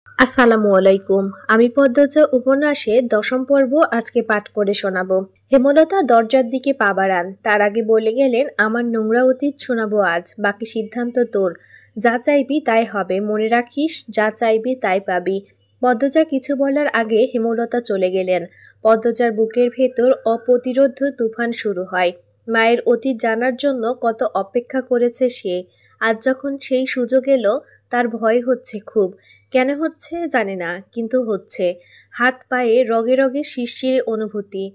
আসসালামু আলাইকুম। আমি পদ্মজা উপন্যাসে দশম পর্ব আজকে পাঠ করে শোনাবো। হেমলতা দরজার দিকে পা বাড়ান, তার আগে বলে গেলেন, আমার নোংরা অতীত শোনাবো আজ, বাকি সিদ্ধান্ত তোর। যা চাইবি তাই হবে, মনে রাখিস যা চাইবি তাই পাবি। পদ্মজা কিছু বলার আগে হেমলতা চলে গেলেন। পদ্মজার বুকের ভেতর অপ্রতিরোধ্য তুফান শুরু হয়। মায়ের অতীত জানার জন্য কত অপেক্ষা করেছে সে। আজ যখন সেই সুযোগ এলো, তার ভয় হচ্ছে খুব। কেন হচ্ছে জানে না, কিন্তু হচ্ছে। হাত পায়ে রগে রগে শিরশিরে অনুভূতি।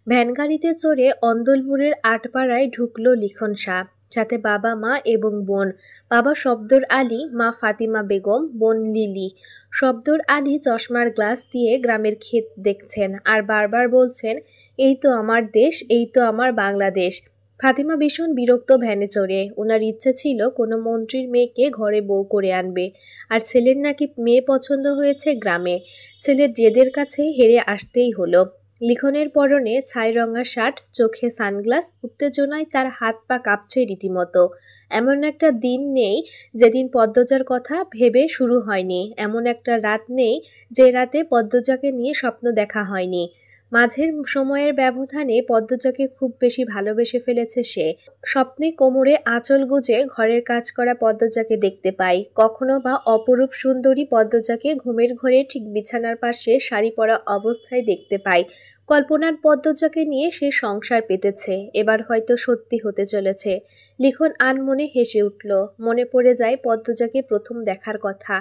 ভ্যানগাড়িতে চড়ে অন্দলপুরের আটপাড়ায় ঢুকলো লিখন সাহ, সাথে বাবা মা এবং বোন। বাবা শব্দর আলী, মা ফাতিমা বেগম, বোন লিলি। শব্দর আলী চশমার গ্লাস দিয়ে গ্রামের ক্ষেত দেখছেন আর বারবার বলছেন, এই তো আমার দেশ, এই তো আমার বাংলাদেশ। ফাতিমা ভীষণ বিরক্ত ভ্যানে চড়ে। ওনার ইচ্ছে ছিল কোনো মন্ত্রীর মেয়েকে ঘরে বউ করে আনবে। আর ছেলের নাকি মেয়ে পছন্দ হয়েছে গ্রামে। ছেলের জেদের কাছে হেরে আসতেই হলো। লিখনের পরনে ছাইরঙা শার্ট, চোখে সানগ্লাস, উত্তেজনায় তার হাত পা কাঁপছে রীতিমতো। এমন একটা দিন নেই যেদিন পদ্মজার কথা ভেবে শুরু হয়নি, এমন একটা রাত নেই যে রাতে পদ্মজাকে নিয়ে স্বপ্ন দেখা হয়নি। মাঝের সময়ের ব্যবধানে পদ্মজাকে খুব বেশি ভালোবেসে ফেলেছে সে। স্বপ্নে কোমরে আঁচল গুজে ঘরের কাজ করা পদ্মজাকে দেখতে পাই, কখনো বা অপরূপ সুন্দরী পদ্মজাকে ঘুমের ঘরে ঠিক বিছানার পাশে শাড়ি পরা অবস্থায় দেখতে পাই। কল্পনার পদ্মজাকে নিয়ে সে সংসার পেতেছে, এবার হয়তো সত্যি হতে চলেছে। লিখন আনমনে হেসে উঠল। মনে পড়ে যায় পদ্মজাকে প্রথম দেখার কথা।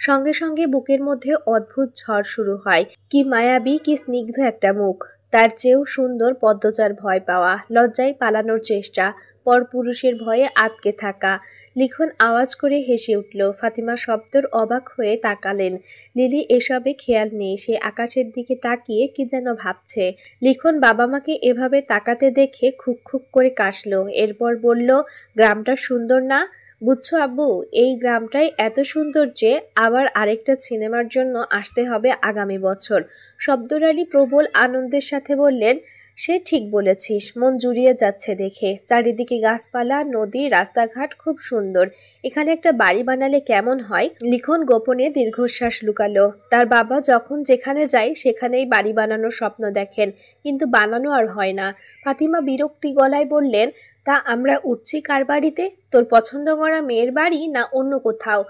সঙ্গে সঙ্গে বুকের মধ্যে অদ্ভুত ঝড় শুরু হয়। কি মায়াবী, কি স্নিগ্ধ একটা মুখ। তার চেয়েও সুন্দর পদ্মজার ভয় পাওয়া, লজ্জায় পালানোর চেষ্টা, পরপুরুষের ভয়ে আটকে থাকা। লিখন আওয়াজ করে হেসে উঠল। ফাতিমা শব্দর অবাক হয়ে তাকালেন। লিলি এসবে খেয়াল নেই, সে আকাশের দিকে তাকিয়ে কি যেন ভাবছে। লিখন বাবা মাকে এভাবে তাকাতে দেখে খুক খুক করে কাশলো। এরপর বলল, গ্রামটা সুন্দর না? বুঝছো আব্বু, এই গ্রামটাই এত সুন্দর যে আবার আরেকটা সিনেমার জন্য আসতে হবে আগামী বছর। শব্দর আলী প্রবল আনন্দের সাথে বললেন, সে ঠিক বলেছিস, মন জুড়িয়ে যাচ্ছে দেখে। চারিদিকে গাছপালা, নদী, রাস্তাঘাট খুব সুন্দর। এখানে একটা বাড়ি বানালে কেমন হয়? লিখন গোপনে দীর্ঘশ্বাস লুকালো। তার বাবা যখন যেখানে যায় সেখানেই বাড়ি বানানোর স্বপ্ন দেখেন, কিন্তু বানানো আর হয় না। ফাতিমা বিরক্তি গলায় বললেন, তা আমরা উঠছি কার বাড়িতে? তোর পছন্দ করা মেয়ের বাড়ি না অন্য কোথাও?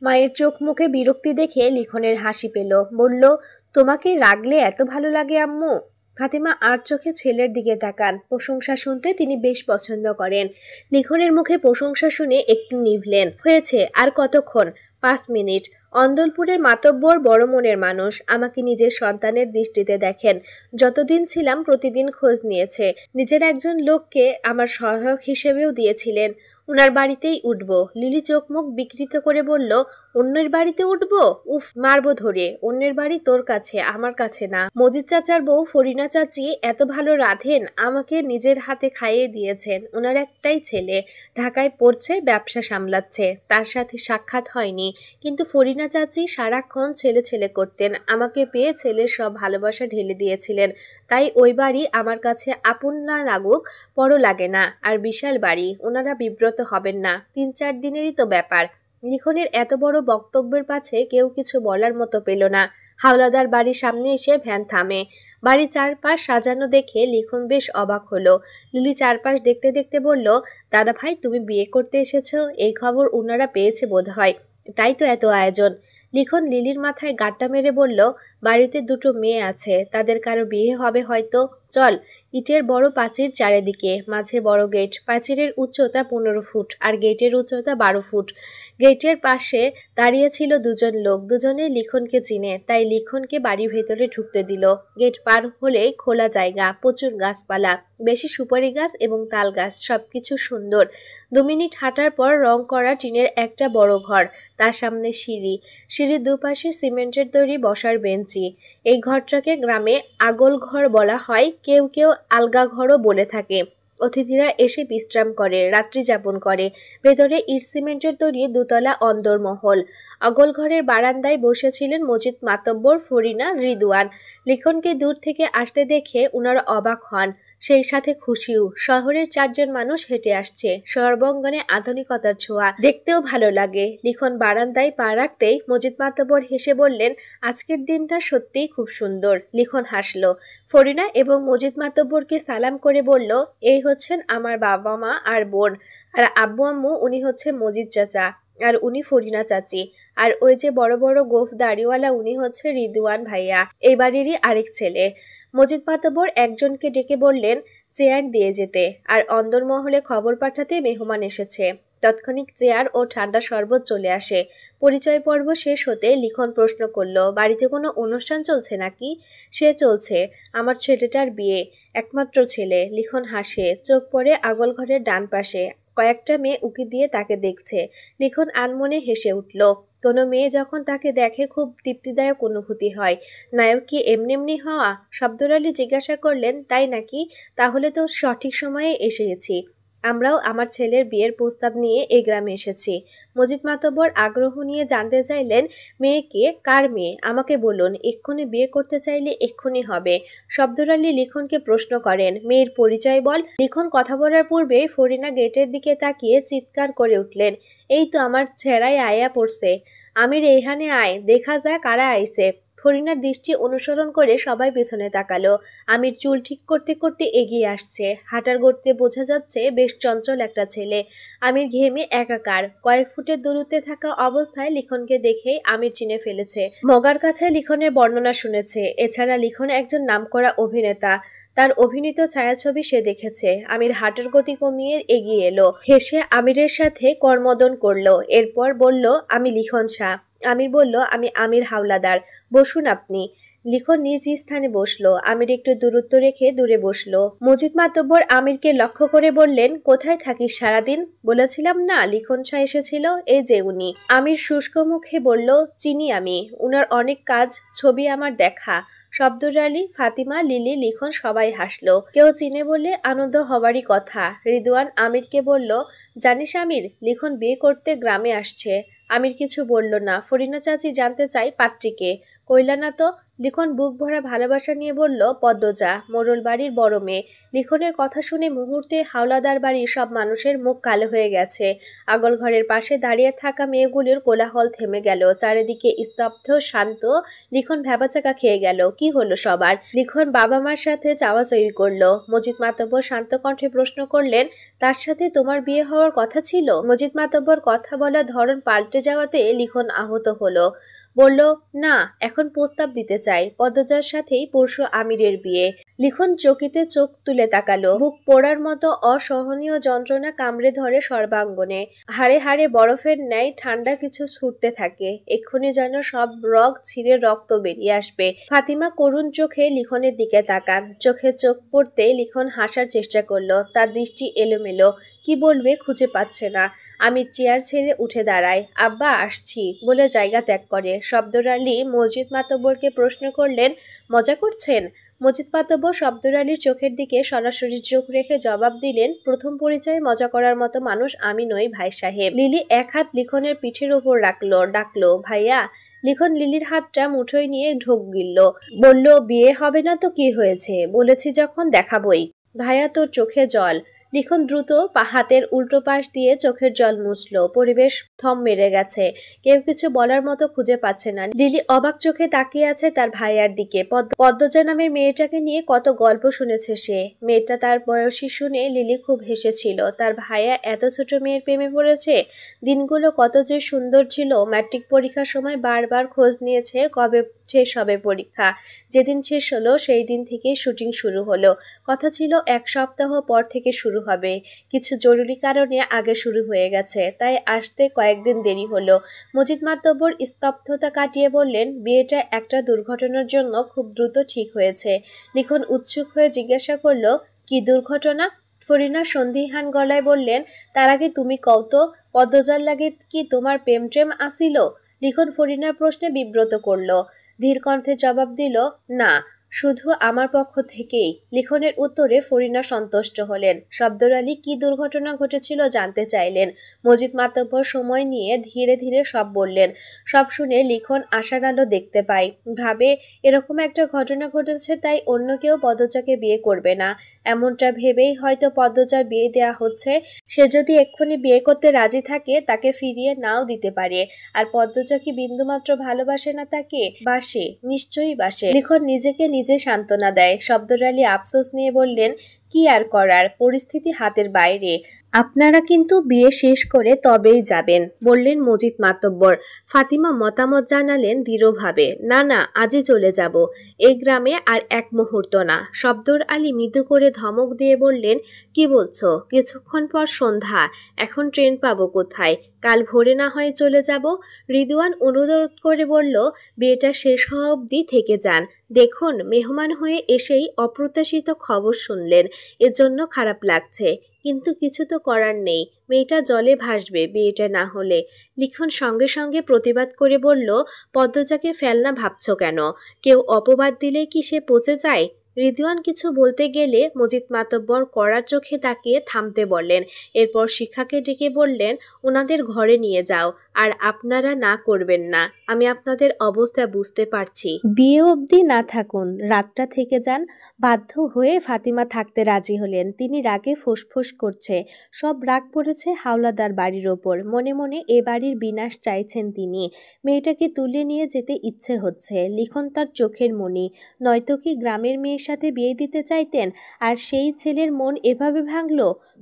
মায়ের চোখ মুখে বিরক্তি দেখে লিখনের হাসি পেল। বলল, তোমাকে রাগলে এত ভালো লাগে আম্মু? ফাতিমা আর চোখে ছেলের দিকে তাকান। প্রশংসা শুনতে তিনি বেশ পছন্দ করেন। লিখনের মুখে প্রশংসা শুনে একটু নিভলেন। হয়েছে, আর কতক্ষণ? 5 মিনিট। অন্দলপুরের মাতব্বর বড় মনের মানুষ, আমাকে নিজের সন্তানের দৃষ্টিতে দেখেন। যতদিন ছিলাম প্রতিদিন খোঁজ নিয়েছে। নিজের একজন লোককে আমার সহায়ক হিসেবেও দিয়েছিলেন। উনার বাড়িতেই উঠব। লিলি চোখ মুখ বিকৃত করে বলল, অন্যের বাড়িতে উঠব? উফ, মারবো ধরে। অন্যের বাড়ি তোর কাছে, আমার কাছে না। মজিদ চাচার বউ ফরিনা চাচি এত ভালো রাঁধেন, আমাকে নিজের হাতে খাইয়ে দিয়েছেন। ওনার একটাই ছেলে, ঢাকায় পড়ছে, ব্যবসা সামলাচ্ছে। তার সাথে সাক্ষাৎ হয়নি, কিন্তু ফরিনা চাচি সারাক্ষণ ছেলে ছেলে করতেন। আমাকে পেয়ে ছেলের সব ভালোবাসা ঢেলে দিয়েছিলেন। তাই ওই বাড়ি আমার কাছে আপন না লাগুক, পর লাগে না। আর বিশাল বাড়ি, ওনারা বিব্রত হবেন না। 3-4 দিনেরই তো ব্যাপার। লিখনের এত বড় বক্তব্যের পাছে কেউ কিছু বলার মতো পেল না। হাওলাদার বাড়ির সামনে এসে ভ্যান থামে। বাড়ির চারপাশ সাজানো দেখে লিখন বেশ অবাক হলো। লিলি চারপাশ দেখতে দেখতে বলল, দাদা ভাই, তুমি বিয়ে করতে এসেছো? এই খবর ওনারা পেয়েছে বোধহয়, তাই তো এত আয়োজন। লিখন লিলির মাথায় গাঁটটা মেরে বলল, বাড়িতে 2টো মেয়ে আছে, তাদের কারো বিয়ে হবে হয়তো। চল। ইটের বড় প্রাচীর চারিদিকে, মাঝে বড় গেট। প্রাচীরের উচ্চতা 15 ফুট আর গেটের উচ্চতা 12 ফুট। গেটের পাশে দাঁড়িয়ে ছিল 2জন লোক। দুজনে লিখনকে চিনে, তাই লিখনকে বাড়ির ভেতরে ঢুকতে দিল। গেট পার হলে খোলা জায়গা, প্রচুর গাছপালা, বেশি সুপারি গাছ এবং তাল গাছ, সবকিছু সুন্দর। 2 মিনিট হাঁটার পর রং করা টিনের একটা বড় ঘর, তার সামনে সিঁড়ি। সিঁড়ির দুপাশে সিমেন্টের তৈরি বসার বেঞ্চি। এই ঘরটাকে গ্রামে আগল ঘর বলা হয়, কেউ কেউ আলগা ঘরও বলে থাকে। অতিথিরা এসে বিশ্রাম করে, রাত্রি যাপন করে। ভেতরে ইট সিমেন্টের তৈরি 2তলা অন্দরমহল। আগল ঘরের বারান্দায় বসেছিলেন মজিদ মাতব্বর, ফরিনা, রিদওয়ান। লিখনকে দূর থেকে আসতে দেখে উনারা অবাক হন। সেই সাথে খুশিও। শহরের 4জন মানুষ হেঁটে আসছে, সর্বাঙ্গনে আধুনিকতার ছোঁয়া, দেখতেও ভালো লাগে। লিখন বারান্দায় পা রাখতেই মজিদ মাতব্বর হেসে বললেন, আজকের দিনটা সত্যিই খুব সুন্দর। লিখন হাসল। ফরিনা এবং মজিদ মাতব্বরকে সালাম করে বলল, এই হচ্ছেন আমার বাবা মা আর বোন, আর আব্বু আম্মু উনি হচ্ছে মজিদ চাচা, আর উনি ফরিনা চাচি, আর ওই যে বড় বড় গোফ দাড়িওয়ালা উনি হচ্ছে রিদওয়ান ভাইয়া, এই বাড়িরই আরেক ছেলে। মজিদ মাতব্বর একজনকে ডেকে বললেন চেয়ার দিয়ে যেতে, আর অন্দরমহলে খবর পাঠাতে মেহমান এসেছে। তৎক্ষণিক চেয়ার ও ঠান্ডা শরবত চলে আসে। পরিচয় পর্ব শেষ হতে লিখন প্রশ্ন করল, বাড়িতে কোনো অনুষ্ঠান চলছে নাকি? সে চলছে, আমার ছেলেটার বিয়ে, একমাত্র ছেলে। লিখন হাসে, চোখ পড়ে আগল ঘরের ডান পাশে। কয়েকটা মেয়ে উকি দিয়ে তাকে দেখছে। লিখন আনমনে হেসে উঠল। কোনো মেয়ে যখন তাকে দেখে খুব তৃপ্তিদায়ক অনুভূতি হয়। নায়ক কি এমনি এমনি হওয়া? শব্দর আলী জিজ্ঞাসা করলেন, তাই নাকি? তাহলে তো সঠিক সময়ে এসে গেছি। আমরাও আমার ছেলের বিয়ের প্রস্তাব নিয়ে এই গ্রামে এসেছি। মজিদ মাতব্বর আগ্রহ নিয়ে জানতে চাইলেন, মেয়েকে? কার মেয়ে? আমাকে বলুন, এক্ষুনি বিয়ে করতে চাইলে এক্ষুনি হবে। শব্দর আলী লিখনকে প্রশ্ন করেন, মেয়ের পরিচয় বল। লিখন কথা বলার পূর্বে ফরিনা গেটের দিকে তাকিয়ে চিৎকার করে উঠলেন, এই তো আমার ছেঁড়াই আয়া পড়ছে। আমির এইখানে আয়, দেখা যায় কারা আইছে। ফরিনার দৃষ্টি অনুসরণ করে সবাই পেছনে তাকালো। আমির চুল ঠিক করতে করতে এগিয়ে আসছে। হাঁটার গতিতে বোঝা যাচ্ছে বেশ চঞ্চল একটা ছেলে। আমির ঘেমে একাকার। কয়েক ফুটের দূরত্বে থাকা অবস্থায় লিখনকে দেখেই আমির চিনে ফেলেছে। মগার কাছে লিখনের বর্ণনা শুনেছে। এছাড়া লিখন একজন নামকরা অভিনেতা, তার অভিনীত ছায়াছবি সে দেখেছে। আমির হাঁটার গতি কমিয়ে এগিয়ে এলো। হেসে আমিরের সাথে করমর্দন করলো। এরপর বলল, আমি লিখন শাহ। আমির বলল, আমি আমির হাওলাদার। বসুন আপনি। লিখন নিজ স্থানে বসলো। আমির একটু দূরত্ব রেখে দূরে বসলো। মজিদ মাতব্বর আমিরকে লক্ষ্য করে বললেন, কোথায় থাকিস সারাদিন? বলেছিলাম না লিখন শাহ এসেছিল, এই যে উনি। আমির শুষ্ক মুখে বলল, চিনি আমি, উনার অনেক কাজ, ছবি আমার দেখা। শব্দর আলী, ফাতিমা, লিলি, লিখন সবাই হাসলো। কেউ চিনে বলে আনন্দ হবারই কথা। রিদওয়ান আমিরকে বলল, জানিস আমির, লিখন বিয়ে করতে গ্রামে আসছে। আমির কিছু বলল না। ফরিনা চাচি জানতে চাই পাত্রীকে। কইলা না তো। লিখন বুক ভরা ভালোবাসা নিয়ে বলল, পদ্মজা, মোড়ল বাড়ির বড় মেয়ে। লিখনের কথা শুনে মুহূর্তে হাওলাদার বাড়ির সব মানুষের মুখ কালো হয়ে গেছে। আগল ঘরের পাশে দাঁড়িয়ে থাকা মেয়েগুলির কোলাহল থেমে গেল। চারিদিকে স্তব্ধ, শান্ত। লিখন ভ্যাবাচাকা খেয়ে গেল। কি হলো সবার? লিখন বাবা মার সাথে চাওয়াচাওয়ি করলো। মজিদ মাতব্বর শান্ত কণ্ঠে প্রশ্ন করলেন, তার সাথে তোমার বিয়ে হওয়ার কথা ছিল? মজিদ মাতব্বর কথা বলার ধরন পাল্টে যাওয়াতে লিখন আহত হলো। বলল, না, এখন প্রস্তাব দিতে চাই। পদ্মজার সাথেই পরশু আমিরের বিয়ে। লিখন চকিতে চোখ তুলে তাকালো। বুক পোড়ার মতো অসহনীয় যন্ত্রণা কামড়ে ধরে সর্বাঙ্গনে। হাড়ে হাড়ে বরফের ন্যায় ঠান্ডা কিছু ছুটতে থাকে। এক্ষুনি যেন সব রগ ছিঁড়ে রক্ত বেরিয়ে আসবে। ফাতিমা করুণ চোখে লিখনের দিকে তাকান। চোখে চোখ পড়তে লিখন হাসার চেষ্টা করলো। তার দৃষ্টি এলোমেলো। কি বলবে খুঁজে পাচ্ছে না। আমি চেয়ার ছেড়ে উঠে দাঁড়াই। আব্বা আসছি বলে জায়গা ত্যাগ করে। শব্দর আলী মজিদ মাতব্বরকে প্রশ্ন করলেন, মজা করছেন? মজিদ মাতব্বর শব্দর আলীর চোখের দিকে সরাসরি চোখ রেখে জবাব দিলেন, প্রথম পরিচয়ে মজা করার মতো মানুষ আমি নই ভাই সাহেব। লিলি এক হাত লিখনের পিঠের উপর রাখলো, ডাকলো, ভাইয়া। লিখন লিলির হাতটা মুঠোয় নিয়ে ঢোক গিলল। বলল, বিয়ে হবে না তো কি হয়েছে? বলেছি যখন দেখাবই। ভাইয়া, তোর চোখে জল। লিখন দ্রুত হাতের উল্টো পাশ দিয়ে চোখের জল মুছল। পরিবেশ থম মেরে গেছে। কেউ কিছু বলার মতো খুঁজে পাচ্ছে না। লিলি অবাক চোখে তাকিয়ে আছে তার ভাইয়ার দিকে। পদ্মজা নামের মেয়েটাকে নিয়ে কত গল্প শুনেছে সে। মেয়েটা তার বয়সী শুনে লিলি খুব হেসেছিল। তার ভাইয়া এত ছোট মেয়ের প্রেমে পড়েছে। দিনগুলো কত যে সুন্দর ছিল। ম্যাট্রিক পরীক্ষার সময় বারবার খোঁজ নিয়েছে কবে শেষ হবে পরীক্ষা। যেদিন শেষ হলো সেই দিন থেকেই শুটিং শুরু হলো। কথা ছিল 1 সপ্তাহ পর থেকে শুরু হবে। কিছু জরুরি কারণে আগে শুরু হয়ে গেছে, তাই আসতে কয়েকদিন দেরি হলো। মজিদ মাতব্বর স্তব্ধতা কাটিয়ে বললেন, বিয়েটা একটা দুর্ঘটনার জন্য খুব দ্রুত ঠিক হয়েছে। লিখন উৎসুক হয়ে জিজ্ঞাসা করলো, কি দুর্ঘটনা? ফরিনা সন্দিহান গলায় বললেন, তার আগে তুমি কও তো, পদ্মজার লাগে কি তোমার প্রেম ট্রেম আসিল? লিখন ফরিনার প্রশ্নে বিব্রত করলো। ধীর কণ্ঠে জবাব দিল, না, শুধু আমার পক্ষ থেকেই। লিখনের উত্তরে ফরিনা সন্তুষ্ট হলেন। শব্দর আলী কি দুর্ঘটনা ঘটেছিল জানতে চাইলেন। মজিদ মাতব্বর সময় নিয়ে ধীরে ধীরে সব বললেন। সব শুনে লিখন আশার আলো দেখতে পায়। ভাবে এরকম একটা ঘটনা ঘটেছে তাই অন্য কেউ পদ্মজাকে বিয়ে করবে না। এমনটা ভেবেই হয়তো পদ্মজার বিয়ে দেয়া হচ্ছে। সে যদি এক্ষুনি বিয়ে করতে রাজি থাকে তাকে ফিরিয়ে নাও দিতে পারে। আর পদ্মজা কি বিন্দুমাত্র ভালোবাসে না তাকে? বাসে, নিশ্চয়ই বাসে। লিখন নিজেকে নিজে সান্ত্বনা দেয়। শব্দর আলী আফসোস নিয়ে বললেন, কি আর করার, পরিস্থিতি হাতের বাইরে। আপনারা কিন্তু বিয়ে শেষ করে তবেই যাবেন, বললেন মজিদ মাতব্বর। ফাতিমা মতামত জানালেন দৃঢ়ভাবে, না না, আজই চলে যাব। এই গ্রামে আর এক মুহূর্ত না। শব্দর আলী মৃদু করে ধমক দিয়ে বললেন, কি বলছো? কিছুক্ষণ পর সন্ধ্যা, এখন ট্রেন পাবো কোথায়? কাল ভোরে না হয় চলে যাব। রিদওয়ান অনুরোধ করে বলল, বিয়েটা শেষ হওয়া অবধি থেকে যান। দেখুন, মেহমান হয়ে এসেই অপ্রত্যাশিত খবর শুনলেন, এজন্য খারাপ লাগছে, কিন্তু কিছু তো করার নেই। মেয়েটা জলে ভাসবে বিয়েটা না হলে। লিখন সঙ্গে সঙ্গে প্রতিবাদ করে বলল, পদ্মজাকে ফেলনা ভাবছ কেন? কেউ অপবাদ দিলে কি সে পচে যায়? রিদওয়ান কিছু বলতে গেলে মজিদ মাতব্বর কড়া চোখে তাকিয়ে থামতে বললেন। এরপর শিখাকে ডেকে বললেন, ওনাদের ঘরে নিয়ে যাও। আর আপনারা না করবেন না, আমি আপনাদের অবস্থা বুঝতে পারছি। বিয়ে অবধি না থাকুন, রাতটা থেকে যান। বাধ্য হয়ে ফাতিমা থাকতে রাজি হলেন। তিনি রাগে ফোঁসফোঁস করছে। সব রাগ পড়েছে হাওলাদার বাড়ির ওপর। মনে মনে এ বাড়ির বিনাশ চাইছেন তিনি। মেয়েটাকে তুলে নিয়ে যেতে ইচ্ছে হচ্ছে। লিখন তার চোখের মণি, নয়তো কি গ্রামের মেয়ের সাথে বিয়ে দিতে চাইতেন? আর সেই ছেলের মন এভাবে ভাঙল।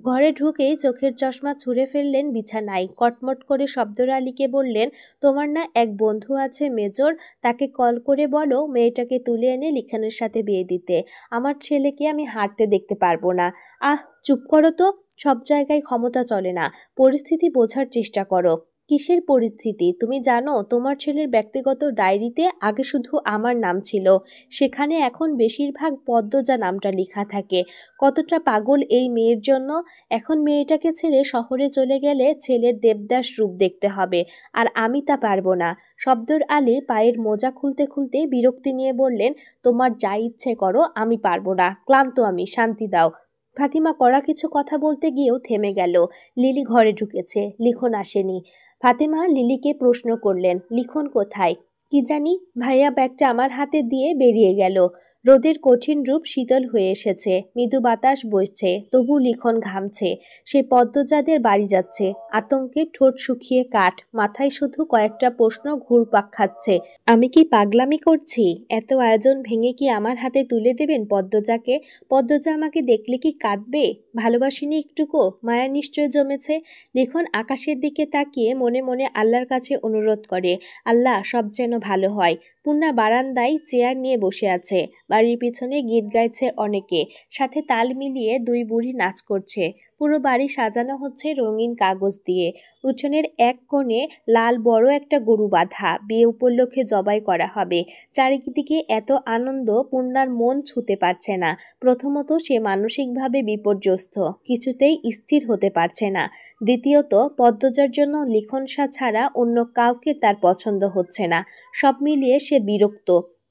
ঘরে ঢুকেই চোখের চশমা ছুঁড়ে ফেললেন বিছানায়। কটমট করে শব্দর আলীকে বললেন, তোমার না এক বন্ধু আছে মেজর, তাকে কল করে বলো মেয়েটাকে তুলে এনে লিখনের সাথে বিয়ে দিতে। আমার ছেলেকে আমি হারতে দেখতে পারবো না। আহ, চুপ করো তো। সব জায়গায় ক্ষমতা চলে না, পরিস্থিতি বোঝার চেষ্টা করো। কিসের পরিস্থিতি? তুমি জানো তোমার ছেলের ব্যক্তিগত ডায়েরিতে আগে শুধু আমার নাম ছিল, সেখানে এখন বেশিরভাগ পদ্মজা নামটা লেখা থাকে। কতটা পাগল এই মেয়ের জন্য। এখন মেয়েটাকে ছেড়ে শহরে চলে গেলে ছেলের দেবদাস রূপ দেখতে হবে, আর আমি তা পারবো না। শব্দর আলী পায়ের মোজা খুলতে খুলতে বিরক্তি নিয়ে বললেন, তোমার যা ইচ্ছে করো, আমি পারবো না, ক্লান্ত আমি, শান্তি দাও। ফাতিমা কড়া কিছু কথা বলতে গিয়েও থেমে গেল। লিলি ঘরে ঢুকেছে, লিখন আসেনি। ফাতিমা লিলিকে প্রশ্ন করলেন, লিখন কোথায়? কি জানি, ভাইয়া ব্যাগটা আমার হাতে দিয়ে বেরিয়ে গেল। রোদের কঠিন রূপ শীতল হয়ে এসেছে। মৃদু বাতাস বইছে, তবু লিখন ঘামছে। সে পদ্মজাদের বাড়ি যাচ্ছে। আতঙ্কে ঠোঁট শুকিয়ে কাঠ, মাথায় শুধু কয়েকটা প্রশ্ন ঘুরপাক খাচ্ছে। আমি কি পাগলামি করছি? এত আয়োজন ভেঙে কি আমার হাতে তুলে দেবেন পদ্মজাকে? পদ্মজা আমাকে দেখলে কি কাঁদবে? ভালোবাসিনি একটুকু? মায়া নিশ্চয় জমেছে। লিখন আকাশের দিকে তাকিয়ে মনে মনে আল্লাহর কাছে অনুরোধ করে, আল্লাহ, সব যেন ভালো হয়। পূর্ণা বারান্দায় চেয়ার নিয়ে বসে আছে। বাড়ির পিছনে গীত গাইছে অনেকে, সাথে তাল মিলিয়ে দুই বুড়ি নাচ করছে। পুরো বাড়ি সাজানো হচ্ছে রঙিন কাগজ দিয়ে। উঠোনের এক কোণে লাল বড় একটা গরু বাঁধা, বিয়ে উপলক্ষে জবাই করা হবে। চারিদিকে এত আনন্দ, পূর্ণার মন ছুঁতে পারছে না। প্রথমত, সে মানসিকভাবে বিপর্যস্ত, কিছুতেই স্থির হতে পারছে না। দ্বিতীয়ত, পদ্মজার জন্য লিখন ছাড়া অন্য কাউকে তার পছন্দ হচ্ছে না। সব মিলিয়ে সে বিরক্ত।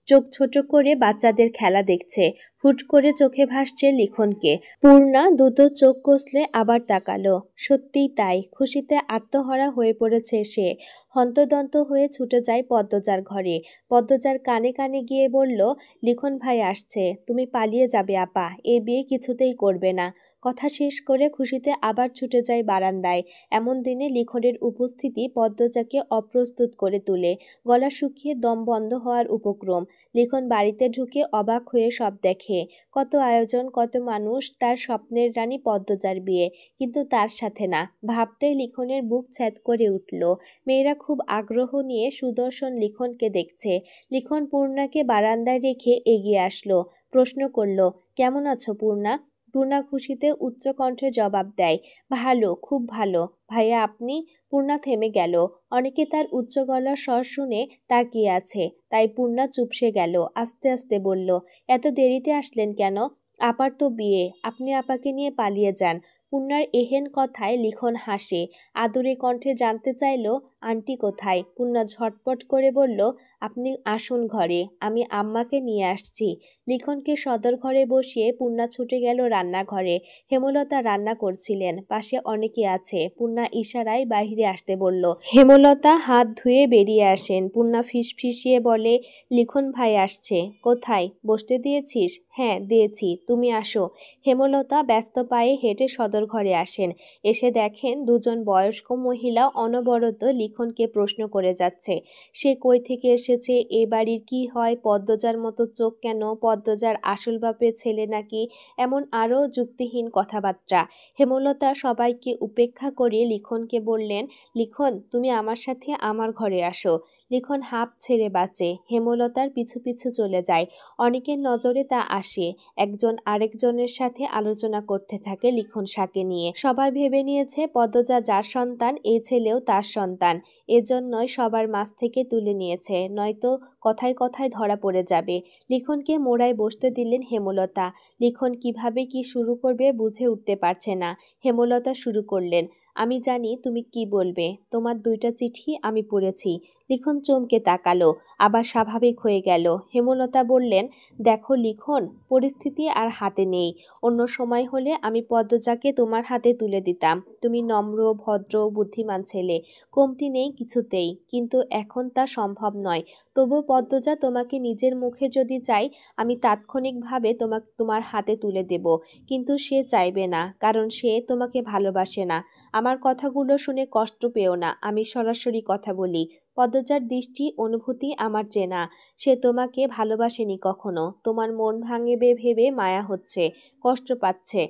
চোখ ছোট করে বাচ্চাদের খেলা দেখছে। হুট করে চোখে ভাসছে লিখনকে। পূর্ণা দ্রুত চোখ কষলে আবার তাকালো। সত্যিই তাই, খুশিতে আত্মহারা হয়ে পড়েছে সে। হন্তদন্ত হয়ে ছুটে যায় পদ্মজার ঘরে। পদ্মজার কানে কানে গিয়ে বলল, লিখন ভাই আসছে, তুমি পালিয়ে যাবে আপা, এ বিয়ে কিছুতেই করবে না। কথা শেষ করে খুশিতে আবার ছুটে যায় বারান্দায়। এমন দিনে লিখনের উপস্থিতি পদ্মজাকে অপ্রস্তুত করে তোলে। গলা শুকিয়ে দম বন্ধ হওয়ার উপক্রম। লিখন বাড়িতে ঢুকে অবাক হয়ে সব দেখে। কত আয়োজন, কত মানুষ, তার স্বপ্নের রানী পদ্মজার বিয়ে, কিন্তু তার সাথে না। ভাবতেই লিখনের বুক ছ্যাদ করে উঠল। মেয়েরা খুব আগ্রহ নিয়ে সুদর্শন লিখনকে দেখছে। লিখন পূর্ণাকে বারান্দায় রেখে এগিয়ে আসলো। প্রশ্ন করল, কেমন আছো পূর্ণা? পূর্ণা খুশিতে উচ্চ কণ্ঠে জবাব দেয়, ভালো, খুব ভালো। ভাইয়া আপনি? পূর্ণা থেমে গেল। অনেকে তার উচ্চ গলার স্বর শুনে তাকিয়ে আছে, তাই পূর্ণা চুপসে গেল। আস্তে আস্তে বলল, এত দেরিতে আসলেন কেন? আপার তো বিয়ে, আপনি আপাকে নিয়ে পালিয়ে যান। পূর্ণার এহেন কথায় লিখন হাসে। আদুরে কণ্ঠে জানতে চাইল, আন্টি কোথায়? পূর্ণা ঝটপট করে বলল, আপনি আসুন ঘরে, আমি আম্মাকে নিয়ে আসছি। লিখনকে সদর ঘরে বসিয়ে পূর্ণা ছুটে গেল রান্নাঘরে। হেমলতা রান্না করছিলেন, পাশে অনেকে আছে। পূর্ণা ইশারায় বাইরে আসতে বলল। হেমলতা হাত ধুয়ে বেরিয়ে আসেন। পূর্ণা ফিসফিসিয়ে বলে, লিখন ভাই আসছে। কোথায়? বসতে দিয়েছিস? হ্যাঁ দিয়েছি, তুমি আসো। হেমলতা ব্যস্ত পায়ে হেঁটে সদর ঘরে আসেন। এসে দেখেন দুজন বয়স্ক মহিলা অনবরত লিখনকে প্রশ্ন করে যাচ্ছে। সে কই থেকে এসেছে, এ বাড়ির কি হয়, পদ্মজার মতো চোখ কেন, পদ্মজার আসল বাপের ছেলে নাকি, এমন আরও যুক্তিহীন কথাবার্তা। হেমলতা সবাইকে উপেক্ষা করে লিখনকে বললেন, লিখন তুমি আমার সাথে আমার ঘরে আসো। লিখন হাঁপ ছেড়ে বাঁচে, হেমলতার পিছু পিছু চলে যায়। অনেকের নজরে তা আসে। একজন আরেকজনের সাথে আলোচনা করতে থাকে লিখন শাকে নিয়ে। সবাই ভেবে নিয়েছে পদ্মজা যার সন্তান, এই ছেলেও তার সন্তান। এজন্যই সবার মাঝ থেকে তুলে নিয়েছে, নয়তো কথায় কথায় ধরা পড়ে যাবে। লিখনকে মোড়ায় বসতে দিলেন হেমলতা। লিখন কিভাবে কি শুরু করবে বুঝে উঠতে পারছে না। হেমলতা শুরু করলেন, আমি জানি তুমি কি বলবে, তোমার 2টা চিঠি আমি পড়েছি। লিখন চমকে তাকালো, আবার স্বাভাবিক হয়ে গেল। হেমলতা বললেন, দেখো লিখন, পরিস্থিতি আর হাতে নেই। অন্য সময় হলে আমি পদ্মজাকে তোমার হাতে তুলে দিতাম। তুমি নম্র, ভদ্র, বুদ্ধিমান ছেলে, কমতি নেই কিছুতেই, কিন্তু এখন তা সম্ভব নয়। তবু পদ্মজা তোমাকে নিজের মুখে যদি চাই, আমি তাৎক্ষণিকভাবে তোমার হাতে তুলে দেব, কিন্তু সে চাইবে না, কারণ সে তোমাকে ভালোবাসে না। আমার কথাগুলো শুনে কষ্ট পেও না, আমি সরাসরি কথা বলি। পদ্মজার দৃষ্টি অনুভূতি আমার চেনা। সে তোমাকে ভালোবাসেনি কখনো। তোমার মন ভাঙবে ভেবে মায়া হচ্ছে, কষ্ট পাচ্ছে।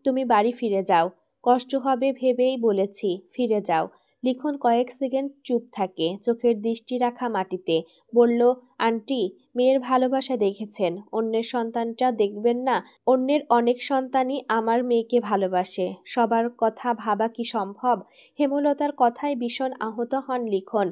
তুমি বাড়ি ফিরে যাও। কষ্ট হবে ভেবেই বলেছি, ফিরে যাও। লিখন কয়েক সেকেন্ড চুপ থাকে, চোখের দৃষ্টি রাখা মাটিতে। বলল, আন্টি, মেয়ের ভালোবাসা দেখেছেন, অন্যের সন্তানটা দেখবেন না? অন্যের অনেক সন্তানই আমার মেয়েকে ভালোবাসে, সবার কথা ভাবা কি সম্ভব? হেমলতার কথায় ভীষণ আহত হন লিখন।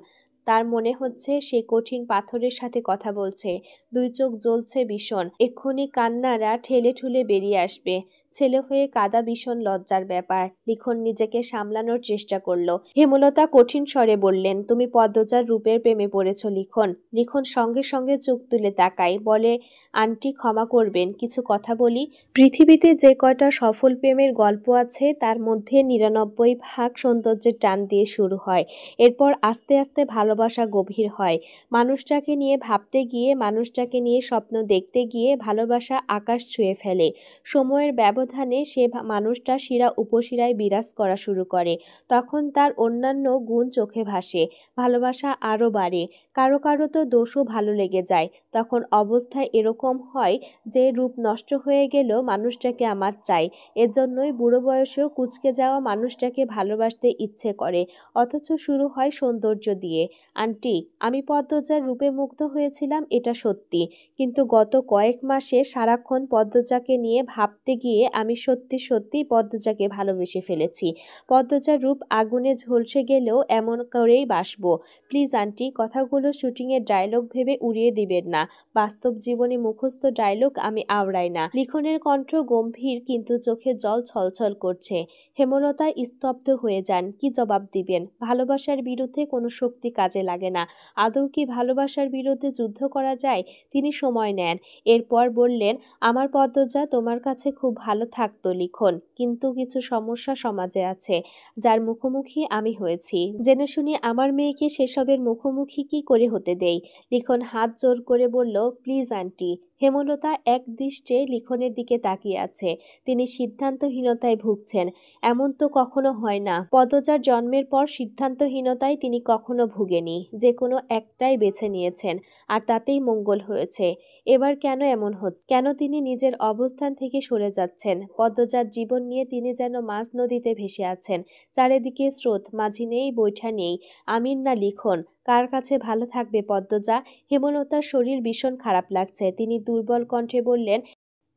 তার মনে হচ্ছে সে কঠিন পাথরের সাথে কথা বলছে। 2 চোখ জ্বলছে ভীষণ, এক্ষুনি কান্নারা ঠেলে ঠুলে বেরিয়ে আসবে। ছেলে হয়ে কাঁদা ভীষণ লজ্জার ব্যাপার। লিখন নিজেকে সামলানোর চেষ্টা করল। হেমলতা কঠিন স্বরে বললেন, তুমি পদ্মজার রূপের প্রেমে পড়েছ লিখন। লিখন সঙ্গে সঙ্গে চোখ তুলে তাকায়, বলে, আন্টি ক্ষমা করবেন, কিছু কথা বলি। পৃথিবীতে যে কয়টা সফল প্রেমের গল্প আছে তার মধ্যে 99% সৌন্দর্যের টান দিয়ে শুরু হয়, এরপর আস্তে আস্তে ভালোবাসা গভীর হয়। মানুষটাকে নিয়ে ভাবতে গিয়ে, মানুষটাকে নিয়ে স্বপ্ন দেখতে গিয়ে ভালোবাসা আকাশ ছুঁয়ে ফেলে। সময়ের ব্যবধানে সে মানুষটা শিরা উপশিরায় বিরাজ করা শুরু করে। তখন তার অন্যান্য গুণ চোখে ভাসে, ভালোবাসা আরও বাড়ে। কারো কারো তো দোষও ভালো লেগে যায়। তখন অবস্থা এরকম হয় যে রূপ নষ্ট হয়ে গেলেও মানুষটাকে আমার চাই। এজন্যই বুড়ো বয়সেও কুঁচকে যাওয়া মানুষটাকে ভালোবাসতে ইচ্ছে করে। অথচ শুরু হয় সৌন্দর্য দিয়ে। আন্টি, আমি পদ্মজার রূপে মুগ্ধ হয়েছিলাম, এটা সত্যি, কিন্তু গত কয়েক মাসে সারাক্ষণ পদ্মজাকে নিয়ে ভাবতে গিয়ে আমি সত্যি সত্যি পদ্মজাকে ভালোবেসে ফেলেছি। পদ্মজার রূপ আগুনে ঝলসে গেলেও এমন করেই বাসবো। প্লিজ আন্টি, কথাগুলো শুটিংয়ের ডায়লগ ভেবে উড়িয়ে দিবেন না। বাস্তব জীবনে মুখস্থ ডায়লগ আমি আওড়াই না। লিখনের কণ্ঠ গম্ভীর, কিন্তু চোখে জল ছলছল করছে। হেমলতা স্তব্ধ হয়ে যান, কি জবাব দিবেন? ভালোবাসার বিরুদ্ধে কোনো শক্তি কাজে লাগে না। আদৌ কি ভালোবাসার বিরুদ্ধে যুদ্ধ করা যায়? তিনি সময় নেন, এরপর বললেন, আমার পদ্মজা তোমার কাছে খুব ভালো থাকতো লিখন, কিন্তু কিছু সমস্যা সমাজে আছে যার মুখোমুখি আমি হয়েছি। জেনে শুনে আমার মেয়েকে সেসবের মুখোমুখি কি করে হতে দেই? লিখন হাত জোর করে বলল, প্লিজ আন্টি। হেমলতা একদৃষ্টে লিখনের দিকে তাকিয়ে আছে। তিনি সিদ্ধান্তহীনতায় ভুগছেন। এমন তো কখনো হয় না। পদ্মজার জন্মের পর সিদ্ধান্তহীনতায় তিনি কখনো ভুগেনি। যে কোনো একটাই বেছে নিয়েছেন, আর তাতেই মঙ্গল হয়েছে। এবার কেন এমন হচ্ছে? কেন তিনি নিজের অবস্থান থেকে সরে যাচ্ছেন? পদ্মজার জীবন নিয়ে তিনি যেন মাঝ নদীতে ভেসে আছেন। চারিদিকে স্রোত, মাঝি নেই, বৈঠা নেই। আমির না লিখন, কার কাছে ভালো থাকবে পদ্মজা? হেমলতার শরীর ভীষণ খারাপ লাগছে। তিনি দুর্বল কণ্ঠে বললেন,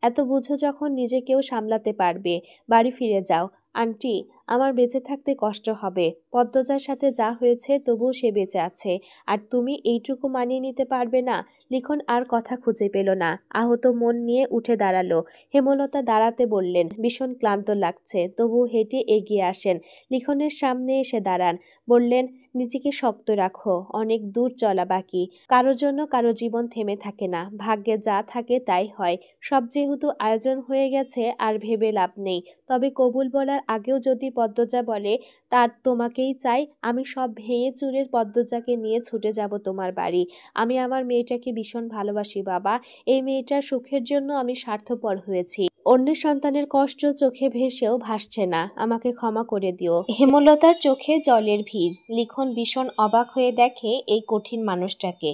এত বুঝো যখন নিজেকেও সামলাতে পারবে, বাড়ি ফিরে যাও। আন্টি, আমার বেঁচে থাকতে কষ্ট হবে। পদ্মজার সাথে যা হয়েছে তবুও সে বেঁচে আছে, আর তুমি এইটুকু মানিয়ে নিতে পারবে না? লিখন আর কথা খুঁজে পেল না, আহত মন নিয়ে উঠে দাঁড়ালো। হেমলতা দাঁড়াতে বললেন, ভীষণ ক্লান্ত লাগছে। তবু হেঁটে এগিয়ে আসেন, লিখনের সামনে এসে দাঁড়ান। বললেন, নিজেকে শক্ত রাখো, অনেক দূর চলা বাকি। কারোর জন্য কারো জীবন থেমে থাকে না, ভাগ্যে যা থাকে তাই হয়। সব যেহেতু আয়োজন হয়ে গেছে আর ভেবে লাভ নেই। তবে কবুল বলার আগেও যদি পদ্মজা বলে তার তোমাকেই চাই, আমি সব ভেঙে চুরে পদ্মজাকে নিয়ে ছুটে যাব তোমার বাড়ি। আমি আমার মেয়েটাকে ভীষণ ভালোবাসি বাবা। এই মেয়েটার সুখের জন্য আমি স্বার্থপর হয়েছি। অন্যের সন্তানের কষ্ট চোখে ভেসেও ভাসছে না, আমাকে ক্ষমা করে দিও। হেমলতার চোখে জলের ভিড়। লিখন ভীষণ অবাক হয়ে দেখে এই কঠিন মানুষটাকে।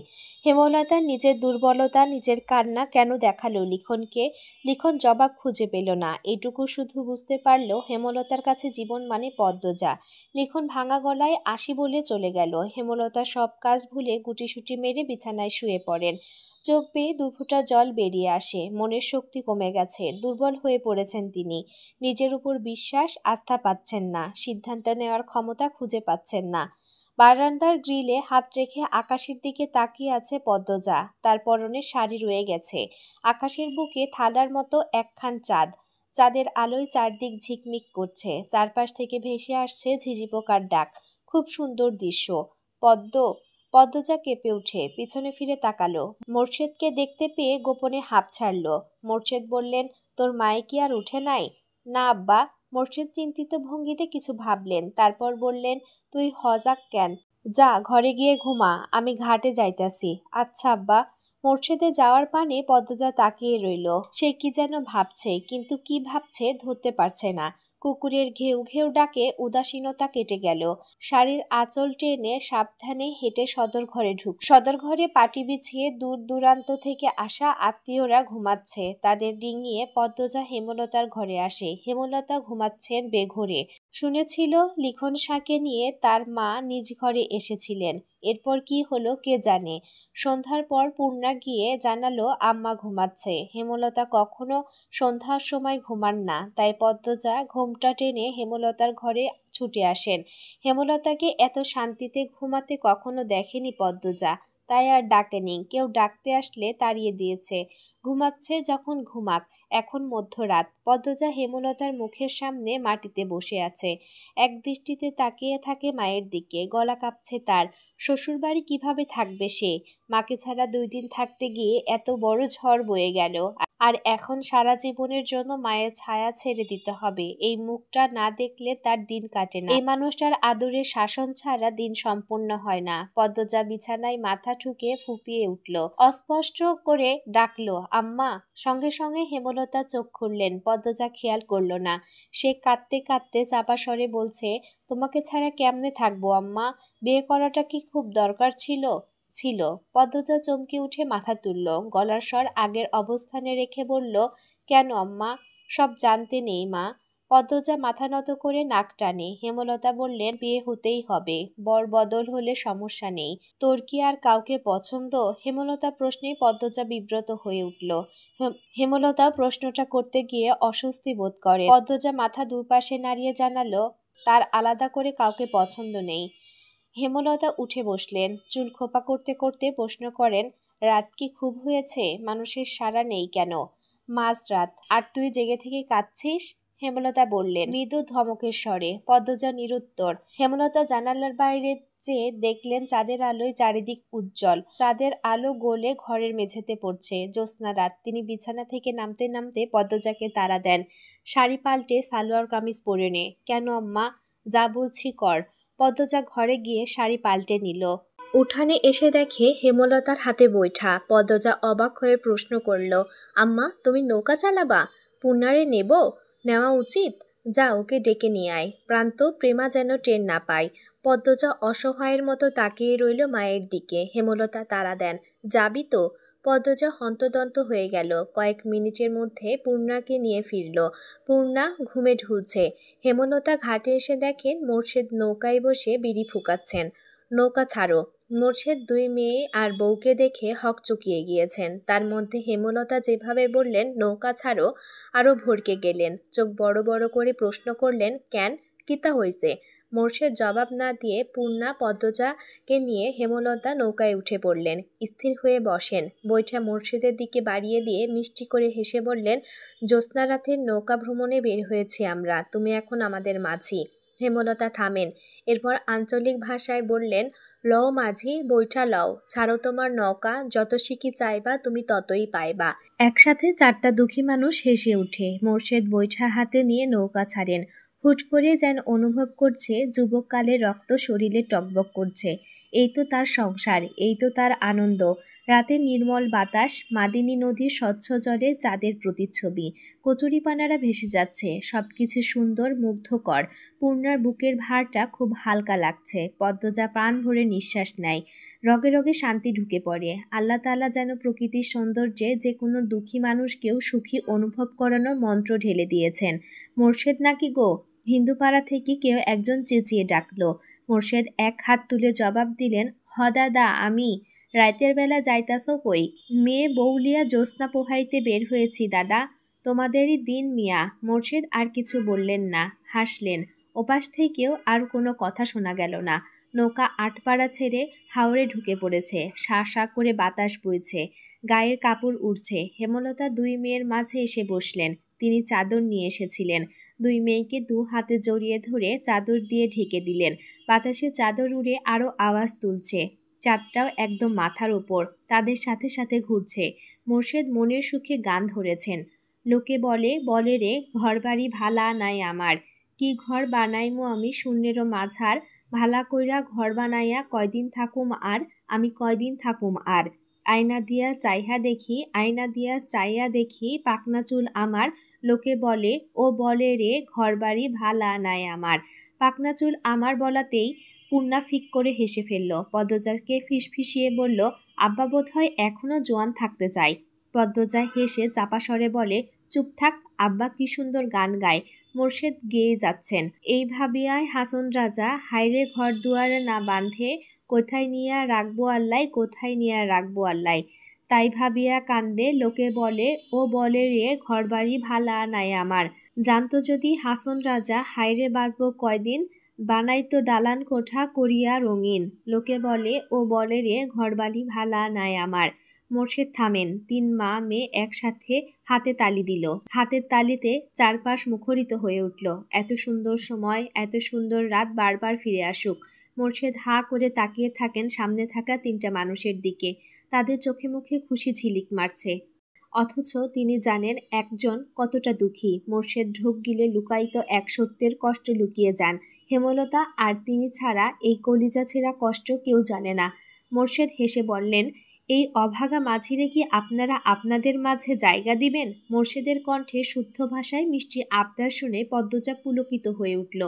হেমলতা নিজের দুর্বলতা, নিজের কান্না কেন দেখালো লিখনকে? লিখন জবাব খুঁজে পেল না। এটুকু শুধু বুঝতে পারল, হেমলতার কাছে জীবন মানে পদ্মজা। লিখন ভাঙা গলায় আসি বলে চলে গেল। হেমলতা সব কাজ ভুলে গুটিসুটি মেরে বিছানায় শুয়ে পড়েন। চোখ বেয়ে দুফোঁটা জল বেরিয়ে আসে। মনের শক্তি কমে গেছে, দুর্বল হয়ে পড়েছেন তিনি। নিজের উপর বিশ্বাস, আস্থা পাচ্ছেন না, সিদ্ধান্ত নেওয়ার ক্ষমতা খুঁজে পাচ্ছেন না। বারান্দার গ্রিলে হাত রেখে আকাশের দিকে তাকিয়ে আছে পদ্মজা। তার পরনে শাড়ি রয়ে গেছে। আকাশের বুকে থালার মতো একখান চাঁদ। চাঁদের আলোয় চারদিক ঝিকমিক করছে। চারপাশ থেকে ভেসে আসছে ঝিঝি পোকার ডাক। খুব সুন্দর দৃশ্য। পদ্মজা কেঁপে উঠে পিছনে ফিরে তাকালো। মোর্শেদকে দেখতে পেয়ে গোপনে হাঁপ ছাড়ল। মোর্শেদ বললেন, তোর মায়ে কি আর উঠে নাই? না আব্বা। মোর্শেদ চিন্তিত ভঙ্গিতে কিছু ভাবলেন, তারপর বললেন, তুই হজাক কেন? যা ঘরে গিয়ে ঘুমা, আমি ঘাটে যাইতাছি। আচ্ছা আব্বা। মোর্শেদে যাওয়ার পানে পদ্মজা তাকিয়ে রইল। সে কি যেন ভাবছে, কিন্তু কি ভাবছে ধরতে পারছে না। কুকুরের ঘেউ ঘেউ ডাকে উদাসীনতা কেটে গেল। শাড়ির আঁচল টেনে সাবধানে হেঁটে সদর ঘরে পাটি বিছিয়ে দূর দূরান্ত থেকে আসা আত্মীয়রা ঘুমাচ্ছে। তাদের ডিঙিয়ে পদ্মজা হেমলতার ঘরে আসে। হেমলতা ঘুমাচ্ছেন বেঘোরে। শুনেছিল লিখন শাকে নিয়ে তার মা নিজ ঘরে এসেছিলেন। এরপর কি হলো কে জানে। সন্ধ্যার পর পূর্ণা গিয়ে জানালো আম্মা ঘুমাচ্ছে। হেমলতা কখনো সন্ধ্যার সময় ঘুমান না, তাই পদ্মজা ঘোমটা টেনে হেমলতার ঘরে ছুটে আসেন। হেমলতাকে এত শান্তিতে ঘুমাতে কখনো দেখেনি পদ্মজা, তাই আর ডাকেনি। কেউ ডাকতে আসলে তাড়িয়ে দিয়েছে। ঘুমাচ্ছে যখন ঘুমাক। এখন মধ্যরাত। পদ্মজা হেমলতার মুখের সামনে মাটিতে বসে আছে। এক দৃষ্টিতে তাকিয়ে থাকে মায়ের দিকে। গলা কাঁপছে তার। শ্বশুরবাড়ি কিভাবে থাকবে সে? মাকে ছাড়া 2 দিন থাকতে গিয়ে এত বড় ঝড় বয়ে গেল, আর এখন সারা জীবনের জন্য মায়ের ছায়া ছেড়ে দিতে হবে। এই মুখটা না দেখলে তার দিন কাটে না। এই মানুষটার আদরের শাসন ছাড়া দিন সম্পূর্ণ হয় না। পদ্মজা বিছানায় মাথা ঠুকে ফুঁপিয়ে উঠল। অস্পষ্ট করে ডাকলো, আম্মা। সঙ্গে সঙ্গে হেমলতা চোখ খুললেন। পদ্মজা খেয়াল করল না। সে কাঁদতে কাঁদতে চাপা স্বরে বলছে, তোমাকে ছাড়া কেমনে থাকবো আম্মা? বিয়ে করাটা কি খুব দরকার ছিল? ছিল। পদ্মজা চমকে উঠে মাথা তুলল। গলার স্বর আগের অবস্থানে রেখে বলল, কেন আম্মা? সব জানতে নেই মা। পদ্মজা মাথা নত করে নাক টানে। হেমলতা বললেন, বিয়ে হতেই হবে। বর বদল হলে সমস্যা নেই। তোর কি আর কাউকে পছন্দ? হেমলতা প্রশ্নে পদ্মজা বিব্রত হয়ে উঠল। হেমলতা প্রশ্নটা করতে গিয়ে অস্বস্তি বোধ করে। পদ্মজা মাথা দুপাশে নাড়িয়ে জানালো, তার আলাদা করে কাউকে পছন্দ নেই। হেমলতা উঠে বসলেন। চুল খোপা করতে করতে প্রশ্ন করেন, রাত কি খুব হয়েছে? মানুষের সাড়া নেই কেন? মাঝরাত, আর তুই জেগে থেকে কাঁদছিস? হেমলতা বললেন মৃদু ধমকের স্বরে। পদ্মজা নিরুত্তর। হেমলতা জানালার বাইরে চেয়ে দেখলেন চাঁদের আলোয় চারিদিক উজ্জ্বল। চাঁদের আলো গলে ঘরের মেঝেতে পড়ছে। জ্যোৎস্না রাত। তিনি বিছানা থেকে নামতে নামতে পদ্মজাকে তাড়া দেন, শাড়ি পাল্টে সালোয়ার কামিজ পরে নে। কেন আম্মা? যা বলছি কর। পদ্মজা ঘরে গিয়ে শাড়ি পাল্টে নিল। উঠানে এসে দেখে হেমলতার হাতে বৈঠা। পদ্মজা অবাক হয়ে প্রশ্ন করল, আম্মা তুমি নৌকা চালাবা? পুনারে নেব? নেওয়া উচিত। যা ওকে ডেকে নিয়ে আয়। প্রান্ত প্রেমা যেন ট্রেন না পায়। পদ্মজা অসহায়ের মতো তাকিয়ে রইল মায়ের দিকে। হেমলতা তাড়া দেন, যাবি তো? পদ্মজা হন্তদন্ত হয়ে গেল। কয়েক মিনিটের মধ্যে পূর্ণাকে নিয়ে ফিরল। পূর্ণা ঘুমে ঢুলছে। হেমলতা ঘাটে এসে দেখেন মোর্শেদ নৌকায় বসে বিড়ি ফুকাচ্ছেন। নৌকা ছাড়ো। মোর্শেদ 2 মেয়ে আর বউকে দেখে হকচকিয়ে গিয়েছেন। তার মধ্যে হেমলতা যেভাবে বললেন নৌকা ছাড়ো, আরো ভড়কে গেলেন। চোখ বড় বড় করে প্রশ্ন করলেন, কেন? কিতা হইছে? মোর্শেদ জবাব না দিয়ে পূর্ণা পদ্মজাকে নিয়ে হেমলতা নৌকায় উঠে পড়লেন। স্থির হয়ে বসেন। বইটা মোর্শেদের দিকে বাড়িয়ে দিয়ে মিষ্টি করে হেসে বললেন, জ্যোৎস্না রাতের নৌকা ভ্রমণে বের হয়েছি আমরা, তুমি এখন আমাদের মাঝি। হেমলতা থামেন। এরপর আঞ্চলিক ভাষায় বললেন, লও মাঝি, বইটা লও, ছাড়ো তোমার নৌকা, যত শিখি চাইবা তুমি ততই পাইবা। একসাথে 4টা দুঃখী মানুষ হেসে উঠে। মোর্শেদ বৈঠা হাতে নিয়ে নৌকা ছাড়েন। হুট করে যেন অনুভব করছে যুবককালের রক্ত শরীরে টগবগ করছে। এই তো তার সংসার, এই তো তার আনন্দ। রাতে নির্মল বাতাস, মাদিনী নদীর স্বচ্ছ জলে চাঁদের প্রতিচ্ছবি, কচুরিপানারা ভেসে যাচ্ছে, সবকিছু সুন্দর, মুগ্ধকর। পূর্ণার বুকের ভারটা খুব হালকা লাগছে। পদ্মজা প্রাণ ভরে নিঃশ্বাস নেয়। রগে রগে শান্তি ঢুকে পড়ে। আল্লাহ তাআলা যেন প্রকৃতির সৌন্দর্যে যে কোনো দুঃখী মানুষকেও সুখী অনুভব করানোর মন্ত্র ঢেলে দিয়েছেন। মোর্শেদ নাকি গো? হিন্দুপাড়া থেকে কেউ একজন চেঁচিয়ে ডাকল। মোর্শেদ এক হাত তুলে জবাব দিলেন, হ দাদা আমি। রাতের বেলা যাইতাছ কই? মেয়ে বউলিয়া জ্যোৎস্না পোহাইতে বের হয়েছি দাদা। তোমাদেরই দিন মিয়া। মোর্শেদ আর কিছু বললেন না, হাসলেন। ওপাশ থেকেও আর কোনো কথা শোনা গেল না। নৌকা আটপাড়া ছেড়ে হাওরে ঢুকে পড়েছে। শা শা করে বাতাস বইছে, গায়ের কাপড় উড়ছে। হেমলতা 2 মেয়ের মাঝে এসে বসলেন। তিনি চাদর নিয়ে এসেছিলেন। 2 মেয়েকে 2 হাতে জড়িয়ে ধরে চাদর দিয়ে ঢেকে দিলেন। বাতাসে চাদর উড়ে আরো আওয়াজ তুলছে। চাঁদটাও একদম মাথার উপর, তাদের সাথে সাথে ঘুরছে। মোর্শেদ মনের সুখে গান ধরেছেন, লোকে বলে বলে রে, ঘরবাড়ি ভালা নাই আমার, কি ঘর বানাইমু আমি শূন্যেরও মাঝার, ভালা কইরা ঘর বানাইয়া কয়দিন থাকুম আর, আমি কয়দিন থাকুম আর, আয়না দিয়া চাইহা দেখি, আয়না দিয়া চাইয়া দেখি, পাকনা চুল আমার, লোকে বলে ও বলে রে, ঘরবাড়ি ভালা নাই আমার। পাকনা চুল আমার বলাতেই পূর্ণা ফিক করে হেসে ফেলল। পদ্মজাকে ফিসফিসিয়ে বলল, আব্বা বোধহয় এখনো জোয়ান থাকতে চায়। পদ্মজা হেসে চাপা স্বরে বলে, চুপ থাক, আব্বা কি সুন্দর গান গায়। মোর্শেদ গেয়ে যাচ্ছেন, এই ভাবিয়ায় হাসন রাজা, হায়রে ঘর দুয়ারে না বাঁধে, কোথায় নিয়া রাখবো আল্লাই, কোথায় নিয়া রাখবো আল্লাই, তাই ভাবিয়া কান্দে, লোকে বলে ও বলে রে, ঘরবাড়ি ভালা নাই আমার। জানতো যদি হাসন রাজা, হায়রে বাঁচবো কয়দিন, বানাইতো দালান কোঠা করিয়া রঙিন, লোকে বলে ও বলে রে, ঘরবাড়ি ভালা নাই আমার। মোর্শেদ থামেন। 3 মা মেয়ে একসাথে হাতে তালি দিল। হাতের তালিতে চারপাশ মুখরিত হয়ে উঠল। এত সুন্দর সময়, এত সুন্দর রাত বারবার ফিরে আসুক। মোর্শেদ হাঁ করে তাকিয়ে থাকেন সামনে থাকা 3টা মানুষের দিকে। তাদের চোখে মুখে খুশি ঝিলিক মারছে, অথচ তিনি জানেন একজন কতটা দুঃখী। মোর্শেদ ঢোক গিলে লুকায়িত এক সত্যের কষ্ট লুকিয়ে যান। হেমলতা আর তিনি ছাড়া এই কলিজা ছেঁড়া কষ্ট কেউ জানে না। মোর্শেদ হেসে বললেন, এই অভাগা মাঝিরে কি আপনারা আপনাদের মাঝে জায়গা দিবেন? মোর্শেদের কণ্ঠে শুদ্ধ ভাষায় মিষ্টি আবদার শুনে পদ্মজা পুলকিত হয়ে উঠল।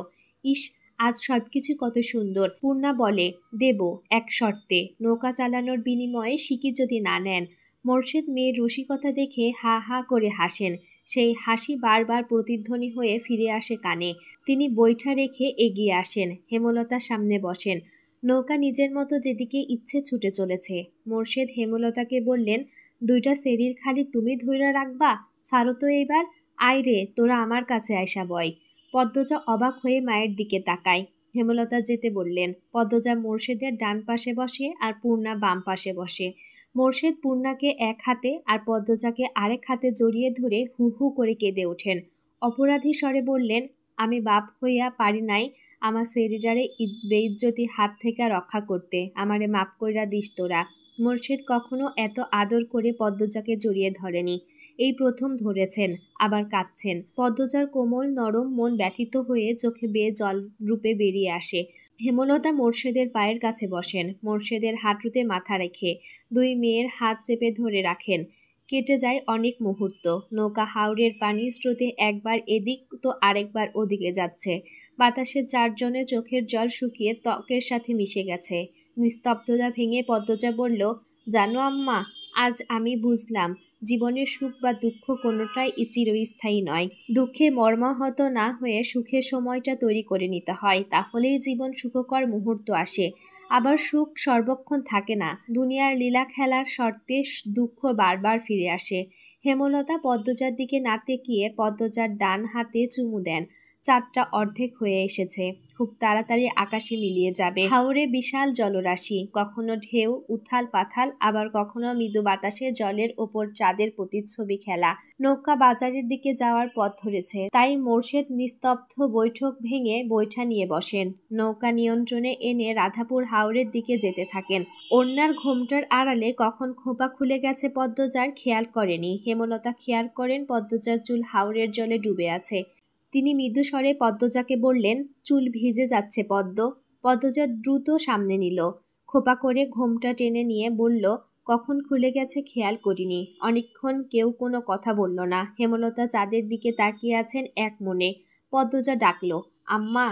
ইস, আজ সবকিছু কত সুন্দর। পূর্ণা বলে, দেব, এক শর্তে, নৌকা চালানোর বিনিময়ে সিকি যদি না নেন। মোর্শেদ মেয়ের রসিকতা দেখে হা হা করে হাসেন। সেই হাসি বারবার প্রতিধ্বনি হয়ে ফিরে আসে কানে। তিনি বৈঠা রেখে এগিয়ে আসেন, হেমলতার সামনে বসেন। নৌকা নিজের মতো যেদিকে ইচ্ছে ছুটে চলেছে। মোর্শেদ হেমলতাকে বললেন, 2টা সেরির খালি তুমি ধইরা রাখবা, ছাড়ো তো এইবার, আয় রে, তোরা আমার কাছে আয়সা বয়। পদ্মজা অবাক হয়ে মায়ের দিকে তাকায়। হেমলতা যেতে বললেন। পদ্মজা মোর্শেদের ডান পাশে বসে আর পূর্ণা বাম পাশে বসে। মোর্শেদ পূর্ণাকে এক হাতে আর পদ্মজাকে আরেক হাতে জড়িয়ে ধরে হু হু করে কেঁদে ওঠেন। অপরাধী স্বরে বললেন, আমি বাপ হইয়া পারি নাই আমার সেরিডারে বেইজ্জতি হাত থেকে রক্ষা করতে, আমারে মাপ কইরা দিস তোরা। মোর্শেদ কখনো এত আদর করে পদ্মজাকে জড়িয়ে ধরেনি। এই প্রথম ধরেছেন, আবার কাঁদছেন। পদ্মজার কোমল নরম মন ব্যথিত হয়ে চোখে বেয়ে জল রূপে বেরিয়ে আসে। হেমলতা মোর্শেদের পায়ের কাছে বসেন, মোর্শেদের হাঁটুতে মাথা রেখে 2 মেয়ের হাত চেপে ধরে রাখেন। কেটে যায় অনেক মুহূর্ত। নৌকা হাওরের পানির স্রোতে একবার এদিক তো আরেকবার ওদিকে যাচ্ছে। বাতাসে 4 জনের চোখের জল শুকিয়ে ত্বকের সাথে মিশে গেছে। নিস্তব্ধতা ভেঙে পদ্মজা বলল, জানো আম্মা, আজ আমি বুঝলাম জীবনের সুখ বা দুঃখ কোনোটাই চিরস্থায়ী নয়। দুঃখে মর্মাহত না হয়ে সুখের সময়টা তৈরি করে নিতে হয়, তাহলেই জীবন সুখকর মুহূর্ত আসে। আবার সুখ সর্বক্ষণ থাকে না, দুনিয়ার লীলা খেলার শর্তে দুঃখ বারবার ফিরে আসে। হেমলতা পদ্মজার দিকে না তাকিয়ে পদ্মজার ডান হাতে চুমু দেন। চাঁদটা অর্ধেক হয়ে এসেছে, খুব তাড়াতাড়ি আকাশে মিলিয়ে যাবে। হাওরে বিশাল জলরাশি, কখনো ঢেউ উথাল পাথাল, আবার কখনো মৃদু বাতাসে জলের ওপর চাঁদের প্রতিচ্ছবি খেলা। নৌকা বাজারের দিকে যাওয়ার পথ ধরেছে, তাই মোর্শেদ নিস্তব্ধ বৈঠক ভেঙে বৈঠা নিয়ে বসেন। নৌকা নিয়ন্ত্রণে এনে রাধাপুর হাওরের দিকে যেতে থাকেন। ওড়নার ঘোমটার আড়ালে কখন খোপা খুলে গেছে পদ্মজার খেয়াল করেনি। হেমলতা খেয়াল করেন পদ্মজার চুল হাওরের জলে ডুবে আছে। তিনি মৃদু স্বরে পদ্মজাকে বললেন, চুল ভিজে যাচ্ছে পদ্ম। পদ্মজা দ্রুত সামনে নিল, খোপা করে ঘোমটা টেনে নিয়ে বলল, কখন খুলে গেছে খেয়াল করিনি। অনেকক্ষণ কেউ কোনো কথা বলল না। হেমলতা চাঁদের দিকে তাকিয়ে আছেন এক মনে। পদ্মজা ডাকল, আম্মা।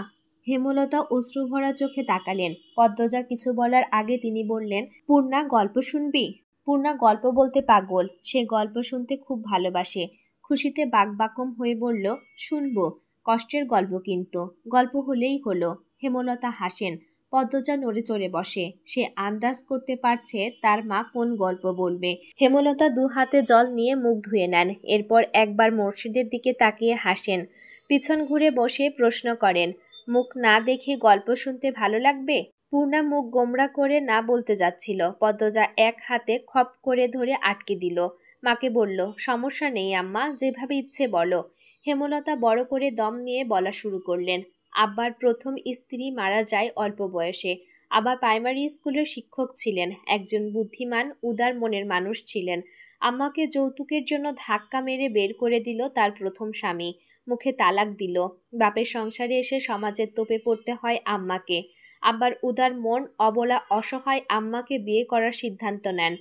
হেমলতা অশ্রুভরা চোখে তাকালেন। পদ্মজা কিছু বলার আগে তিনি বললেন, পূর্ণা গল্প শুনবি? পূর্ণা গল্প বলতে পাগল, সে গল্প শুনতে খুব ভালোবাসে। খুশিতে বাকবাকম হয়ে বলল, শুনবো, কষ্টের গল্প কিন্তু, গল্প হলেই হলো। হেমলতা হাসেন। পদ্মজা নড়ে চড়ে বসে, সে আন্দাজ করতে পারছে তার মা কোন গল্প বলবে। হেমলতা দু হাতে জল নিয়ে মুখ ধুয়ে নেন, এরপর একবার মোর্শেদের দিকে তাকিয়ে হাসেন। পিছন ঘুরে বসে প্রশ্ন করেন, মুখ না দেখে গল্প শুনতে ভালো লাগবে? পূর্ণা মুখ গোমড়া করে না বলতে যাচ্ছিল, পদ্মজা এক হাতে খপ করে ধরে আটকে দিল। মাকে বলল, সমস্যা নেই আম্মা, যেভাবে ইচ্ছে বলো। হেমলতা বড় করে দম নিয়ে বলা শুরু করলেন, আব্বার প্রথম স্ত্রী মারা যায় অল্প বয়সে। আবার প্রাইমারি স্কুলের শিক্ষক ছিলেন, একজন বুদ্ধিমান উদার মনের মানুষ ছিলেন। আম্মাকে যৌতুকের জন্য ধাক্কা মেরে বের করে দিল তার প্রথম স্বামী, মুখে তালাক দিল। বাপের সংসারে এসে সমাজের তোপে পড়তে হয় আম্মাকে। আব্বার উদার মন অবলা অসহায় আম্মাকে বিয়ে করার সিদ্ধান্ত নেন।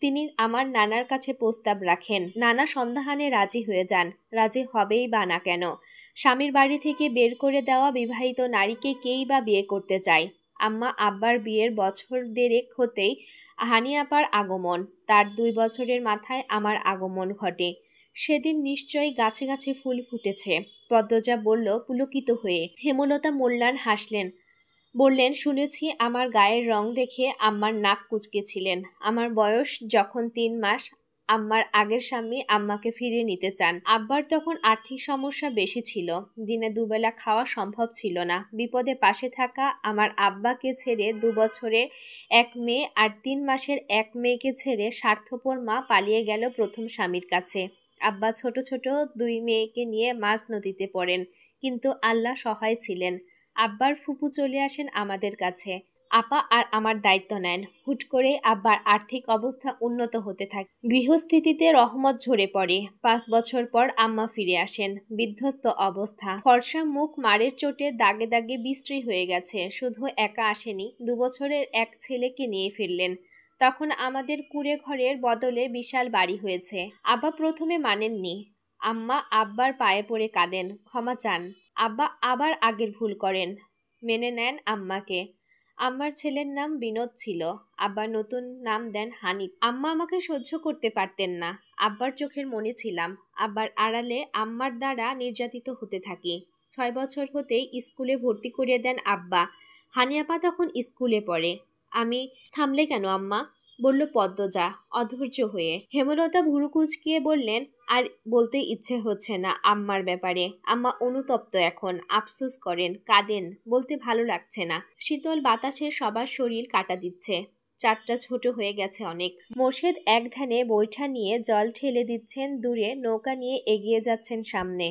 তিনি আমার নানার কাছে প্রস্তাব রাখেন। নানা সন্ধানে রাজি হয়ে যান। রাজি হবেই বা না কেন? স্বামীর বাড়ি থেকে বের করে দেওয়া বিবাহিত নারীকে কেই বা বিয়ে করতে চায়? আম্মা আব্বার বিয়ের বছর দেড়েক হতেই হানি আপার আগমন, তার 2 বছরের মাথায় আমার আগমন ঘটে। সেদিন নিশ্চয়ই গাছে গাছে ফুল ফুটেছে। পদ্মজা বলল পুলকিত হয়ে। হেমলতা মোল্লান হাসলেন, বললেন, শুনেছি আমার গায়ের রং দেখে আম্মার নাক কুঁচকেছিলেন। আমার বয়স যখন 3 মাস, আম্মার আগের স্বামী আম্মাকে ফিরিয়ে নিতে চান। আব্বার তখন আর্থিক সমস্যা বেশি ছিল, দিনে দুবেলা খাওয়া সম্ভব ছিল না। বিপদে পাশে থাকা আমার আব্বাকে ছেড়ে 2 বছরের এক মেয়ে আর 3 মাসের এক মেয়েকে ছেড়ে স্বার্থপর মা পালিয়ে গেল প্রথম স্বামীর কাছে। আব্বা ছোট ছোট 2 মেয়েকে নিয়ে মাঝ নদীতে পড়েন, কিন্তু আল্লাহ সহায় ছিলেন। আব্বার ফুপু চলে আসেন আমাদের কাছে। আপা আর আমার দায়িত্ব নেন। হুট করে আব্বার আর্থিক অবস্থা উন্নত হতে থাকে, গৃহস্থিতিতে রহমত ঝরে পড়ে। 5 বছর পর আম্মা ফিরে আসেন, বিধ্বস্ত অবস্থা। ফর্সা মুখ মারের চোটে দাগে দাগে বিশ্রী হয়ে গেছে। শুধু একা আসেনি, 2 বছরের এক ছেলেকে নিয়ে ফিরলেন। তখন আমাদের কুঁড়ে ঘরের বদলে বিশাল বাড়ি হয়েছে। আব্বা প্রথমে মানেননি। আম্মা আব্বার পায়ে পড়ে কাঁদেন, ক্ষমা চান। আব্বা আবার আগের ভুল করেন, মেনে নেন আম্মাকে। আম্মার ছেলের নাম বিনোদ ছিল, আব্বা নতুন নাম দেন হানিফ। আম্মা আমাকে সহ্য করতে পারতেন না, আব্বার চোখের মণি ছিলাম। আব্বার আড়ালে আম্মার দ্বারা নির্যাতিত হতে থাকি। 6 বছর হতেই স্কুলে ভর্তি করিয়ে দেন আব্বা। হানিয়াপা তখন স্কুলে পড়ে। আমি থামলে কেন আম্মা? বলল পদ্মজা অধৈর্য হয়ে। হেমলতা ভুরু কুঁচকিয়ে বললেন, আর বলতে ইচ্ছে হচ্ছে না আম্মার ব্যাপারে। আম্মা অনুতপ্ত এখন, আফসোস করেন, কাঁদেন, বলতে ভালো লাগছে না। শীতল বাতাসে সবার শরীর কাটা দিচ্ছে। চাঁদটা ছোট হয়ে গেছে অনেক। মোর্শেদ এক ধ্যানে বৈঠা নিয়ে জল ঠেলে দিচ্ছেন দূরে, নৌকা নিয়ে এগিয়ে যাচ্ছেন সামনে।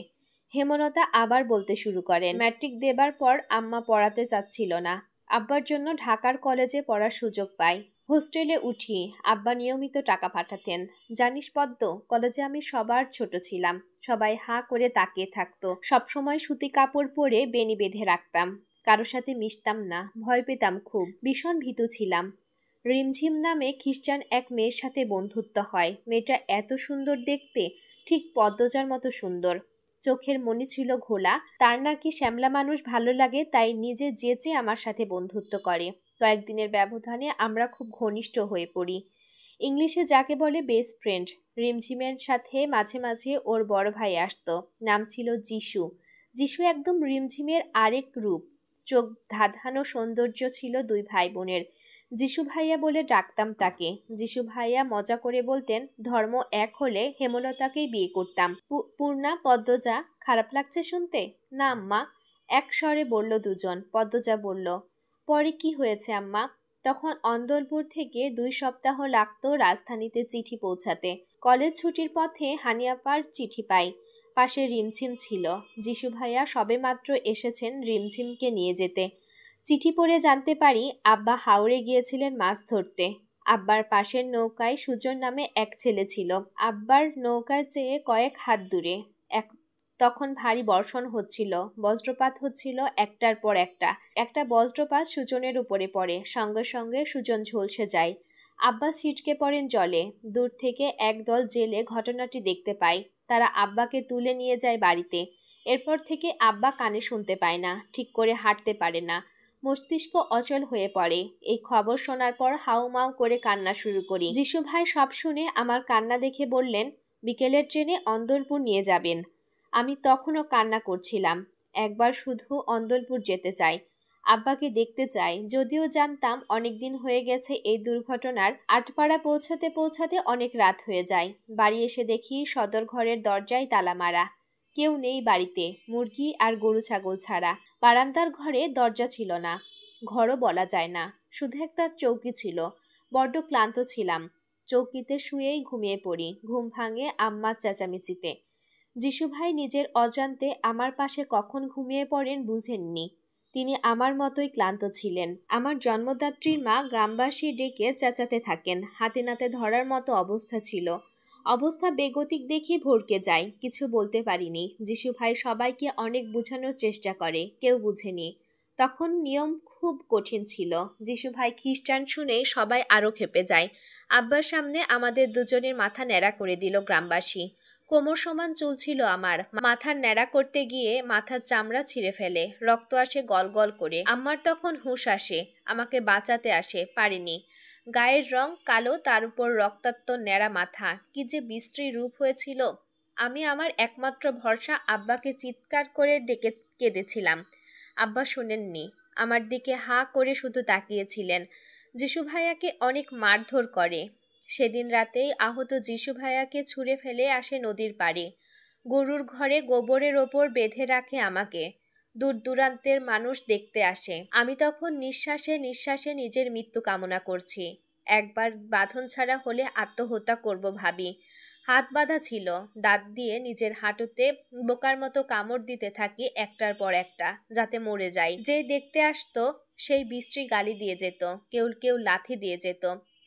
হেমলতা আবার বলতে শুরু করেন, ম্যাট্রিক দেবার পর আম্মা পড়াতে চাচ্ছিল না। আব্বার জন্য ঢাকার কলেজে পড়ার সুযোগ পাই। হোস্টেলে উঠি, আব্বা নিয়মিত টাকা পাঠাতেন। জানিস পদ্ম, কলেজে আমি সবার ছোট ছিলাম। সবাই হাঁ করে তাকিয়ে থাকতো। সবসময় সুতি কাপড় পরে বেনি বেঁধে রাখতাম। কারো সাথে মিশতাম না, ভয় পেতাম খুব, ভীষণ ভীতু ছিলাম। রিমঝিম নামে খ্রিস্টান এক মেয়ের সাথে বন্ধুত্ব হয়। মেয়েটা এত সুন্দর দেখতে, ঠিক পদ্মজার মতো সুন্দর। চোখের মণি ছিল ঘোলা। তার নাকি শ্যামলা মানুষ ভালো লাগে, তাই নিজে যেচে আমার সাথে বন্ধুত্ব করে। কয়েকদিনের ব্যবধানে আমরা খুব ঘনিষ্ঠ হয়ে পড়ি। ইংলিশে যাকে বলে বেস্ট ফ্রেন্ড। রিমঝিমের সাথে মাঝে মাঝে ওর বড় ভাই আসতো, নাম ছিল যিশু। যিশু একদম রিমঝিমের আরেক রূপ। চোখ ধাঁধানো সৌন্দর্য ছিল 2 ভাই বোনের। যিশু ভাইয়া বলে ডাকতাম তাকে। যিশু ভাইয়া মজা করে বলতেন, ধর্ম এক হলে হেমলতাকেই বিয়ে করতাম। পূর্ণা, পদ্মজা, খারাপ লাগছে শুনতে? না আম্মা, এক স্বরে বলল দুজন। পদ্মজা বলল, পরে কি হয়েছে আম্মা? তখন অন্দরপুর থেকে 2 সপ্তাহ লাগতো রাজধানীতে চিঠি পৌঁছাতে। কলেজ ছুটির পথে হানিয়াপার চিঠি পাই। পাশে রিমঝিম ছিল। যিশু ভাইয়া সবেমাত্র এসেছেন রিমঝিমকে নিয়ে যেতে। চিঠি পড়ে জানতে পারি আব্বা হাওড়ে গিয়েছিলেন মাছ ধরতে। আব্বার পাশের নৌকায় সুজন নামে এক ছেলে ছিল। আব্বার নৌকায় চেয়ে কয়েক হাত দূরে। তখন ভারী বর্ষণ হচ্ছিল, বজ্রপাত হচ্ছিল একটার পর একটা বজ্রপাত সুজনের উপরে পড়ে, সঙ্গে সঙ্গে সুজন ঝলসে যায়। আব্বা ছিটকে পড়েন জলে। দূর থেকে একদল জেলে ঘটনাটি দেখতে পায়। তারা আব্বাকে তুলে নিয়ে যায় বাড়িতে। এরপর থেকে আব্বা কানে শুনতে পায় না, ঠিক করে হাঁটতে পারে না, মস্তিষ্ক অচল হয়ে পড়ে। এই খবর শোনার পর হাউমাউ করে কান্না শুরু করি। যিশু ভাই সব শুনে আমার কান্না দেখে বললেন, বিকেলের ট্রেনে অন্দরপুর নিয়ে যাবেন। আমি তখনও কান্না করছিলাম। একবার শুধু অন্দরপুর যেতে চাই, আব্বাকে দেখতে চাই। যদিও জানতাম অনেকদিন হয়ে গেছে এই দুর্ঘটনার। আটপাড়া পৌঁছাতে পৌঁছাতে অনেক রাত হয়ে যায়। বাড়ি এসে দেখি সদর ঘরের দরজায় তালা মারা। কেউ নেই বাড়িতে, মুরগি আর গরু ছাগল ছাড়া। বারান্দার ঘরে দরজা ছিল না, ঘরও বলা যায় না, শুধু একটা চৌকি ছিল। বড্ড ক্লান্ত ছিলাম। চৌকিতে শুয়েই ঘুমিয়ে পড়ি। ঘুম ভাঙে আম্মার চেঁচামেচিতে। যিশু ভাই নিজের অজান্তে আমার পাশে কখন ঘুমিয়ে পড়েন বুঝেননি। তিনি আমার মতোই ক্লান্ত ছিলেন। আমার জন্মদাত্রীর মা গ্রামবাসী ডেকে চেঁচাতে থাকেন। হাতে নাতে ধরার মতো অবস্থা ছিল। অবস্থা বেগতিক দেখে ভড়কে যাই। কিছু বলতে পারিনি। যিশু ভাই সবাইকে অনেক বোঝানোর চেষ্টা করে, কেউ বুঝেনি। তখন নিয়ম খুব কঠিন ছিল। যিশু ভাই খ্রিস্টান শুনে সবাই আরো ক্ষেপে যায়। আব্বার সামনে আমাদের দুজনের মাথা ন্যাড়া করে দিল গ্রামবাসী। কোমর সমান চুল ছিল আমার। মাথার ন্যাড়া করতে গিয়ে মাথার চামড়া ছিঁড়ে ফেলে, রক্ত আসে গল গল করে। আমার তখন হুঁশ আসে, আমাকে বাঁচাতে আসে, পারিনি। গায়ের রং কালো, তার উপর রক্তাক্ত ন্যাড়া মাথা, কি যে বিশ্রী রূপ হয়েছিল। আমি আমার একমাত্র ভরসা আব্বাকে চিৎকার করে ডেকে কেঁদেছিলাম। আব্বা শোনেননি, আমার দিকে হাঁ করে শুধু তাকিয়েছিলেন। যিশু ভাইয়াকে অনেক মারধর করে। সেদিন রাতেই আহত যিশু ভাইয়াকে ছুঁড়ে ফেলে আসে নদীর পাড়ে। গরুর ঘরে গোবরের ওপর বেঁধে রাখে আমাকে। দূর দূরান্তের মানুষ দেখতে আসে। আমি তখন নিঃশ্বাসে নিঃশ্বাসে নিজের মৃত্যু কামনা করছি। একবার বাঁধন ছাড়া হলে আত্মহত্যা করব ভাবি। হাত বাঁধা ছিল, দাঁত দিয়ে নিজের হাঁটুতে বোকার মতো কামড় দিতে থাকি একটার পর একটা, যাতে মরে যাই। যে দেখতে আসতো সেই বিশ্রী গালি দিয়ে যেত, কেউ কেউ লাথি দিয়ে যেত।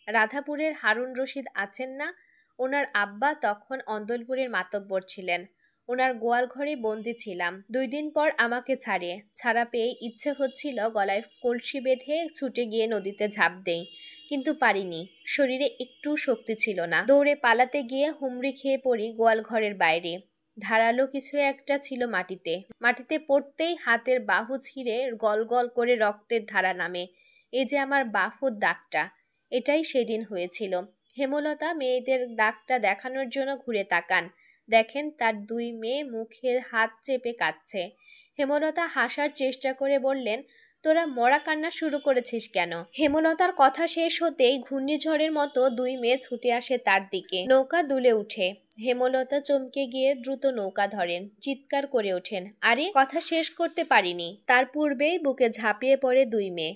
রাধাপুরের হারুন রশিদ আছেন না, ওনার আব্বা তখন অন্দরপুরের মাতব্বর ছিলেন। ওনার গোয়াল ঘরে বন্দি ছিলাম। 2 দিন পর আমাকে ছাড়া পেয়ে ইচ্ছে হচ্ছিল গলায় কলসি বেঁধে ছুটে গিয়ে নদীতে ঝাঁপ দেই, কিন্তু পারিনি। শরীরে একটু শক্তি ছিল না। দৌড়ে পালাতে গিয়ে হুমড়ি খেয়ে পড়ি গোয়াল ঘরের বাইরে। ধারালো কিছু একটা ছিল মাটিতে। মাটিতে পড়তেই হাতের বাহু ছিঁড়ে গল গল করে রক্তের ধারা নামে। এই যে আমার বাহুর দাগটা, এটাই সেদিন হয়েছিল। হেমলতা মেয়েদের দাগটা দেখানোর জন্য ঘুরে তাকান। দেখেন তার 2 মেয়ে মুখে হাত চেপে কাঁদছে। হেমলতা হাসার চেষ্টা করে বললেন, তোরা মরা কান্না শুরু করেছিস কেন? হেমলতার কথা শেষ হতেই ঘূর্ণিঝড়ের মতো 2 মেয়ে ছুটে আসে তার দিকে। নৌকা দুলে উঠে। হেমলতা চমকে গিয়ে দ্রুত নৌকা ধরেন, চিৎকার করে ওঠেন, আরে কথা শেষ করতে পারিনি। তার পূর্বেই বুকে ঝাঁপিয়ে পড়ে 2 মেয়ে।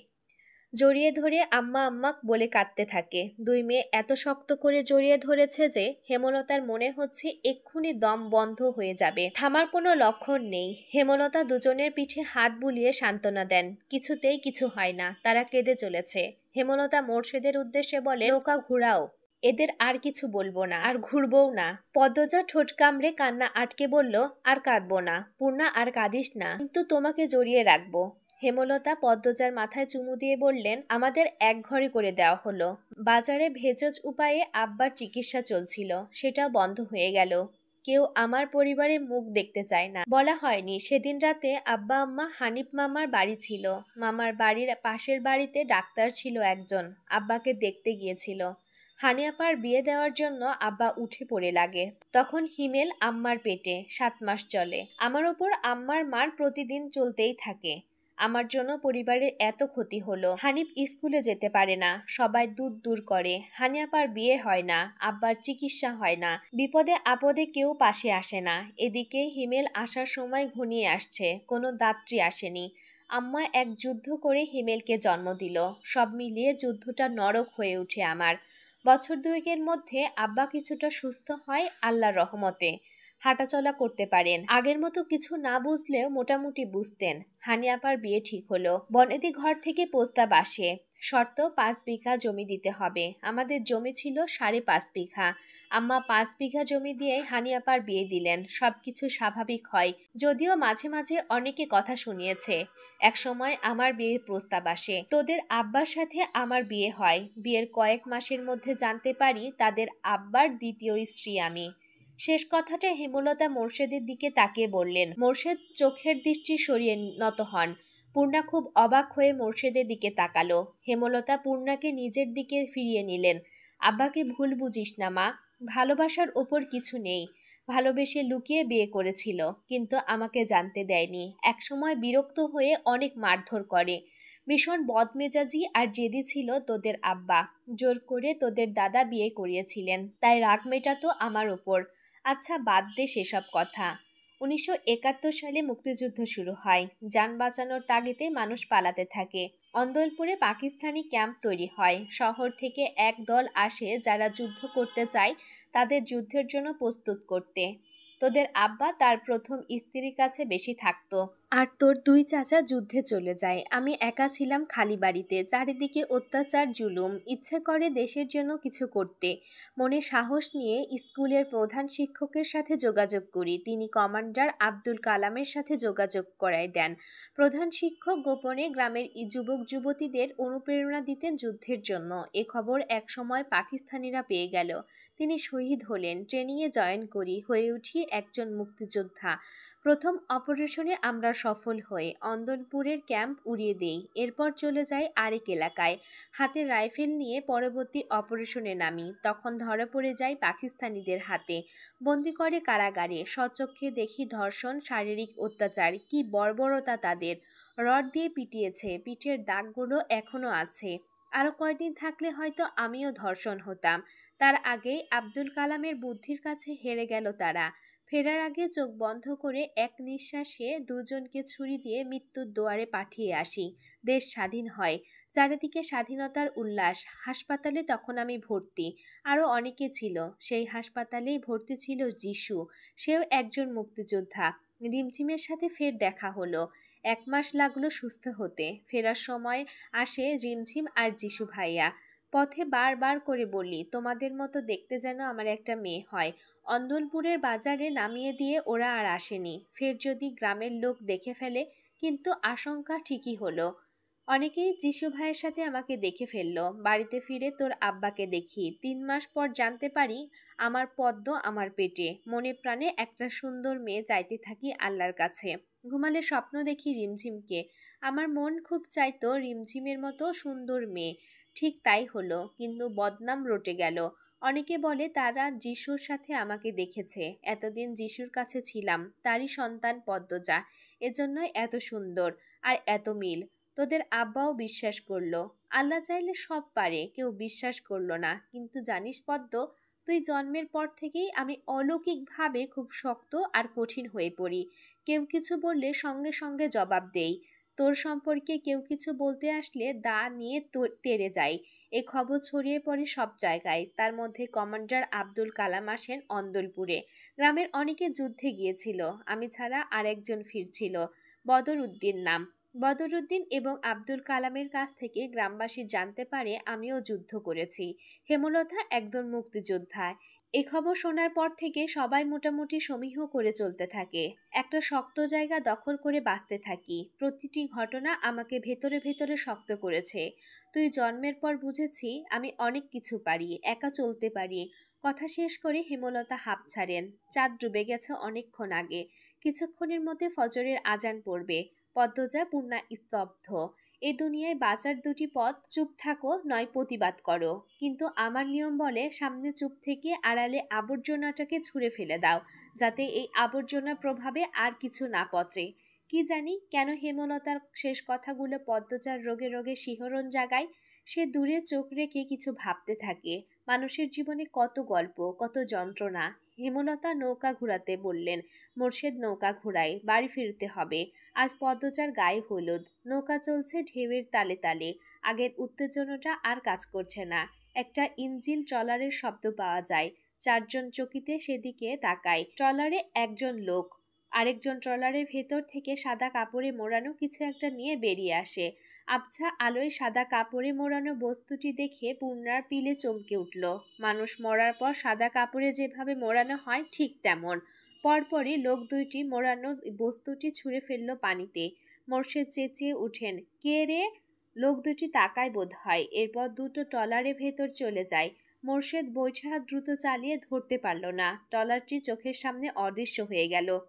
জড়িয়ে ধরে আম্মা আম্মা বলে কাঁদতে থাকে। 2 মেয়ে এত শক্ত করে জড়িয়ে ধরেছে যে হেমলতার মনে হচ্ছে এক্ষুনি দম বন্ধ হয়ে যাবে। থামার কোনো লক্ষণ নেই। হেমলতা দুজনের পিঠে হাত বুলিয়ে সান্ত্বনা দেন। কিছুতেই কিছু হয় না, তারা কেঁদে চলেছে। হেমলতা মোর্শেদের উদ্দেশ্যে বলে, নৌকা ঘুরাও, এদের আর কিছু বলবো না, আর ঘুরবও না। পদ্মজা ঠোঁট কামড়ে কান্না আটকে বলল, আর কাঁদবো না পূর্ণা, আর কাঁদিস না, কিন্তু তোমাকে জড়িয়ে রাখবো। হেমলতা পদ্মজার মাথায় চুমু দিয়ে বললেন, আমাদের এক ঘরে করে দেওয়া হলো। বাজারে ভেষজ উপায়ে আব্বার চিকিৎসা চলছিল, সেটা বন্ধ হয়ে গেল। কেউ আমার পরিবারের মুখ দেখতে চায় না। বলা হয়নি সেদিন রাতে আব্বা আম্মা হানিফ মামার বাড়ি ছিল। মামার বাড়ির পাশের বাড়িতে ডাক্তার ছিল একজন, আব্বাকে দেখতে গিয়েছিল। হানিয়াপার বিয়ে দেওয়ার জন্য আব্বা উঠে পড়ে লাগে। তখন হিমেল আম্মার পেটে 7 মাস চলে। আমার ওপর আম্মার মার প্রতিদিন চলতেই থাকে। আমার জন্য পরিবারের এত ক্ষতি হলো। হানিফ স্কুলে যেতে পারে না, সবাই দূর দূর করে। হানিয়াপার বিয়ে হয় না, আব্বার চিকিৎসা হয় না, বিপদে আপদে কেউ পাশে আসে না। এদিকে হিমেল আসার সময় ঘনিয়ে আসছে, কোনো দাত্রী আসেনি। আম্মা এক যুদ্ধ করে হিমেলকে জন্ম দিল। সব মিলিয়ে যুদ্ধটা নরক হয়ে ওঠে আমার। বছর দুয়েকের মধ্যে আব্বা কিছুটা সুস্থ হয় আল্লাহর রহমতে। হাঁটাচলা করতে পারেন, আগের মতো কিছু না বুঝলেও মোটামুটি বুঝতেন। হানিয়াপার বিয়ে ঠিক হলো। বনেদি ঘর থেকে প্রস্তাব আসে, শর্ত 5 বিঘা জমি দিতে হবে। আমাদের জমি ছিল 5.5 বিঘা। আম্মা 5 বিঘা জমি দিয়ে হানিয়াপার বিয়ে দিলেন। সবকিছু স্বাভাবিক হয়, যদিও মাঝে মাঝে অনেকে কথা শুনিয়েছে। এক সময় আমার বিয়ের প্রস্তাব আসে, তোদের আব্বার সাথে আমার বিয়ে হয়। বিয়ের কয়েক মাসের মধ্যে জানতে পারি তাদের আব্বার দ্বিতীয় স্ত্রী আমি। শেষ কথাটা হেমলতা মোর্শেদের দিকে তাকিয়ে বললেন। মোর্শেদ চোখের দৃষ্টি সরিয়ে নত হন। পূর্ণা খুব অবাক হয়ে মোর্শেদের দিকে তাকালো। হেমলতা পূর্ণাকে নিজের দিকে ফিরিয়ে নিলেন। আব্বাকে ভুল বুঝিস না মা, ভালোবাসার ওপর কিছু নেই। ভালোবেসে লুকিয়ে বিয়ে করেছিল, কিন্তু আমাকে জানতে দেয়নি। একসময় বিরক্ত হয়ে অনেক মারধর করে। ভীষণ বদমেজাজি আর জেদি ছিল তোদের আব্বা। জোর করে তোদের দাদা বিয়ে করিয়েছিলেন, তাই রাগ মেটাতো আমার ওপর। আচ্ছা বাদ দে সেসব কথা। 1971 সালে মুক্তিযুদ্ধ শুরু হয়। যান বাঁচানোর তাগিদে মানুষ পালাতে থাকে। অন্দলপুরে পাকিস্তানি ক্যাম্প তৈরি হয়। শহর থেকে এক দল আসে যারা যুদ্ধ করতে চায়, তাদের যুদ্ধের জন্য প্রস্তুত করতে। তোদের আব্বা তার প্রথম স্ত্রীর কাছে বেশি থাকতো, আর তোর 2 চাচা যুদ্ধে চলে যায়। আমি একা ছিলাম খালি বাড়িতে, চারিদিকে অত্যাচার জুলুম। ইচ্ছে করে দেশের জন্য কিছু করতে। মনে সাহস নিয়ে স্কুলের প্রধান শিক্ষকের সাথে যোগাযোগ করি। তিনি কমান্ডার আব্দুল কালামের সাথে যোগাযোগ করায় দেন। প্রধান শিক্ষক গোপনে গ্রামের যুবক যুবতীদের অনুপ্রেরণা দিতেন যুদ্ধের জন্য। এ খবর একসময় পাকিস্তানিরা পেয়ে গেল। তিনি শহীদ হলেন। ট্রেনিংয়ে জয়েন করি, হয়ে উঠি একজন মুক্তিযোদ্ধা। প্রথম অপারেশনে আমরা সফল হয়ে অন্দরপুরের ক্যাম্প উড়িয়ে দেই। এরপর চলে যাই আরেক এলাকায়। হাতে রাইফেল নিয়ে পরবর্তী অপারেশনে নামি। তখন ধরা পড়ে যায় পাকিস্তানিদের হাতে। বন্দি করে কারাগারে। স্বচক্ষে দেখি ধর্ষণ, শারীরিক অত্যাচার। কি বর্বরতা তাদের! রড দিয়ে পিটিয়েছে, পিঠের দাগগুলো এখনো আছে। আরো কয়েকদিন থাকলে হয়তো আমিও ধর্ষণ হতাম। তার আগেই আব্দুল কালামের বুদ্ধির কাছে হেরে গেল তারা। ফেরার আগে চোখ বন্ধ করে এক নিঃশ্বাসে দুজনকে ছুরি দিয়ে মৃত্যুর দুয়ারে পাঠিয়ে আসি। দেশ স্বাধীন হয়। চারিদিকে স্বাধীনতার উল্লাস। হাসপাতালে তখন আমি ভর্তি। আরও অনেকে ছিল। সেই হাসপাতালেই ভর্তি ছিল যিশু। সেও একজন মুক্তিযোদ্ধা। রিমঝিমের সাথে ফের দেখা হলো। 1 মাস লাগলো সুস্থ হতে। ফেরার সময় আসে রিমঝিম আর যিশু ভাইয়া। পথে বারবার করে বলি, তোমাদের মতো দেখতে যেন আমার একটা মেয়ে হয়। অন্দলপুরের বাজারে নামিয়ে দিয়ে ওরা আর আসেনি। ফের যদি গ্রামের লোক দেখে ফেলে, কিন্তু আশঙ্কা ঠিকই হলো। অনেকেই যিশু ভাইয়ের সাথে আমাকে দেখে ফেললো। বাড়িতে ফিরে তোর আব্বাকে দেখি। 3 মাস পর জানতে পারি আমার পদ্ম আমার পেটে। মনে প্রাণে একটা সুন্দর মেয়ে চাইতে থাকি আল্লাহর কাছে। ঘুমালে স্বপ্ন দেখি রিমঝিমকে। আমার মন খুব চাইতো রিমঝিমের মতো সুন্দর মেয়ে। ঠিক তাই হলো, কিন্তু বদনাম রটে গেল। অনেকে বলে তারা যিশুর সাথে আমাকে দেখেছে। এতদিন যিশুর কাছে ছিলাম, তারই সন্তান পদ্মজা। এজন্যই এত সুন্দর আর এত মিল। তোদের আব্বাও বিশ্বাস করলো। আল্লাহ চাইলে সব পারে, কেউ বিশ্বাস করলো না। কিন্তু জানিস পদ্ম, তুই জন্মের পর থেকেই আমি অলৌকিকভাবে খুব শক্ত আর কঠিন হয়ে পড়ি। কেউ কিছু বললে সঙ্গে সঙ্গে জবাব দেই। তোর সম্পর্কে কেউ কিছু বলতে আসলে দা নিয়ে তেড়ে যাই। এ খবর ছড়িয়ে পড়ে সব জায়গায়। তার মধ্যে কমান্ডার আব্দুল কালাম আসেন অন্দলপুরে। গ্রামের অনেকে যুদ্ধে গিয়েছিল, আমি ছাড়া আরেকজন ফিরছিল। বদর উদ্দিন নাম। বদর উদ্দিন এবং আব্দুল কালামের কাছ থেকে গ্রামবাসী জানতে পারে আমিও যুদ্ধ করেছি। হেমলতা একজন মুক্তিযোদ্ধা। এ খবর শোনার পর থেকে সবাই মোটামুটি সমীহ করে চলতে থাকে। একটা শক্ত জায়গা দখল করে বাঁচতে থাকি। প্রতিটি ঘটনা আমাকে ভেতরে ভেতরে শক্ত করেছে। তুই জন্মের পর বুঝেছি আমি অনেক কিছু পারি, একা চলতে পারি। কথা শেষ করে হেমলতা হাঁপ ছাড়েন। চাঁদ ডুবে গেছে অনেকক্ষণ আগে। কিছুক্ষণের মধ্যে ফজরের আজান পড়বে। পদ্মজা পূর্ণা স্তব্ধ। এ দুনিয়ায় বাঁচার দুটি পথ, চুপ থাকো নয় প্রতিবাদ করো। কিন্তু আমার নিয়ম বলে সামনে চুপ থেকে আড়ালে আবর্জনাটাকে ছুঁড়ে ফেলে দাও, যাতে এই আবর্জনার প্রভাবে আর কিছু না পচে। কি জানি কেন হেমলতার শেষ কথাগুলো পদ্মজার রোগে রোগে শিহরণ জাগায়। সে দূরে চোখ রেখে কিছু ভাবতে থাকে। মানুষের জীবনে কত গল্প, কত যন্ত্রণা। হেমলতা নৌকা ঘুরাতে বললেন। মোর্শেদ নৌকা ঘুরায়। বাড়ি ফিরতে হবে। আজ পদ্মজার গায়ে হলুদ। নৌকা চলছে ঢেউয়ের তালে তালে। আগের উত্তেজনাটা আর কাজ করছে না। একটা ইঞ্জিল ট্রলারের শব্দ পাওয়া যায়। চারজন চকিতে সেদিকে তাকায়। ট্রলারে একজন লোক। আরেকজন ট্রলারের ভেতর থেকে সাদা কাপড়ে মোড়ানো কিছু একটা নিয়ে বেরিয়ে আসে। আবছা আলোয় সাদা কাপড়ে মোড়ানো বস্তুটি দেখে পূর্ণার পিলে চমকে উঠল। মানুষ মরার পর সাদা কাপড়ে যেভাবে মোড়ানো হয় ঠিক তেমন। পরপরই লোক দুইটি মোড়ানো বস্তুটি ছুঁড়ে ফেলল পানিতে। মোর্শেদ চেঁচিয়ে উঠেন, কে রে? লোক দুটি তাকায় বোধ হয়। এরপর দুটো ট্রলারের ভেতর চলে যায়। মোর্শেদ বৈঠা দ্রুত চালিয়ে ধরতে পারল না। ট্রলারটি চোখের সামনে অদৃশ্য হয়ে গেল।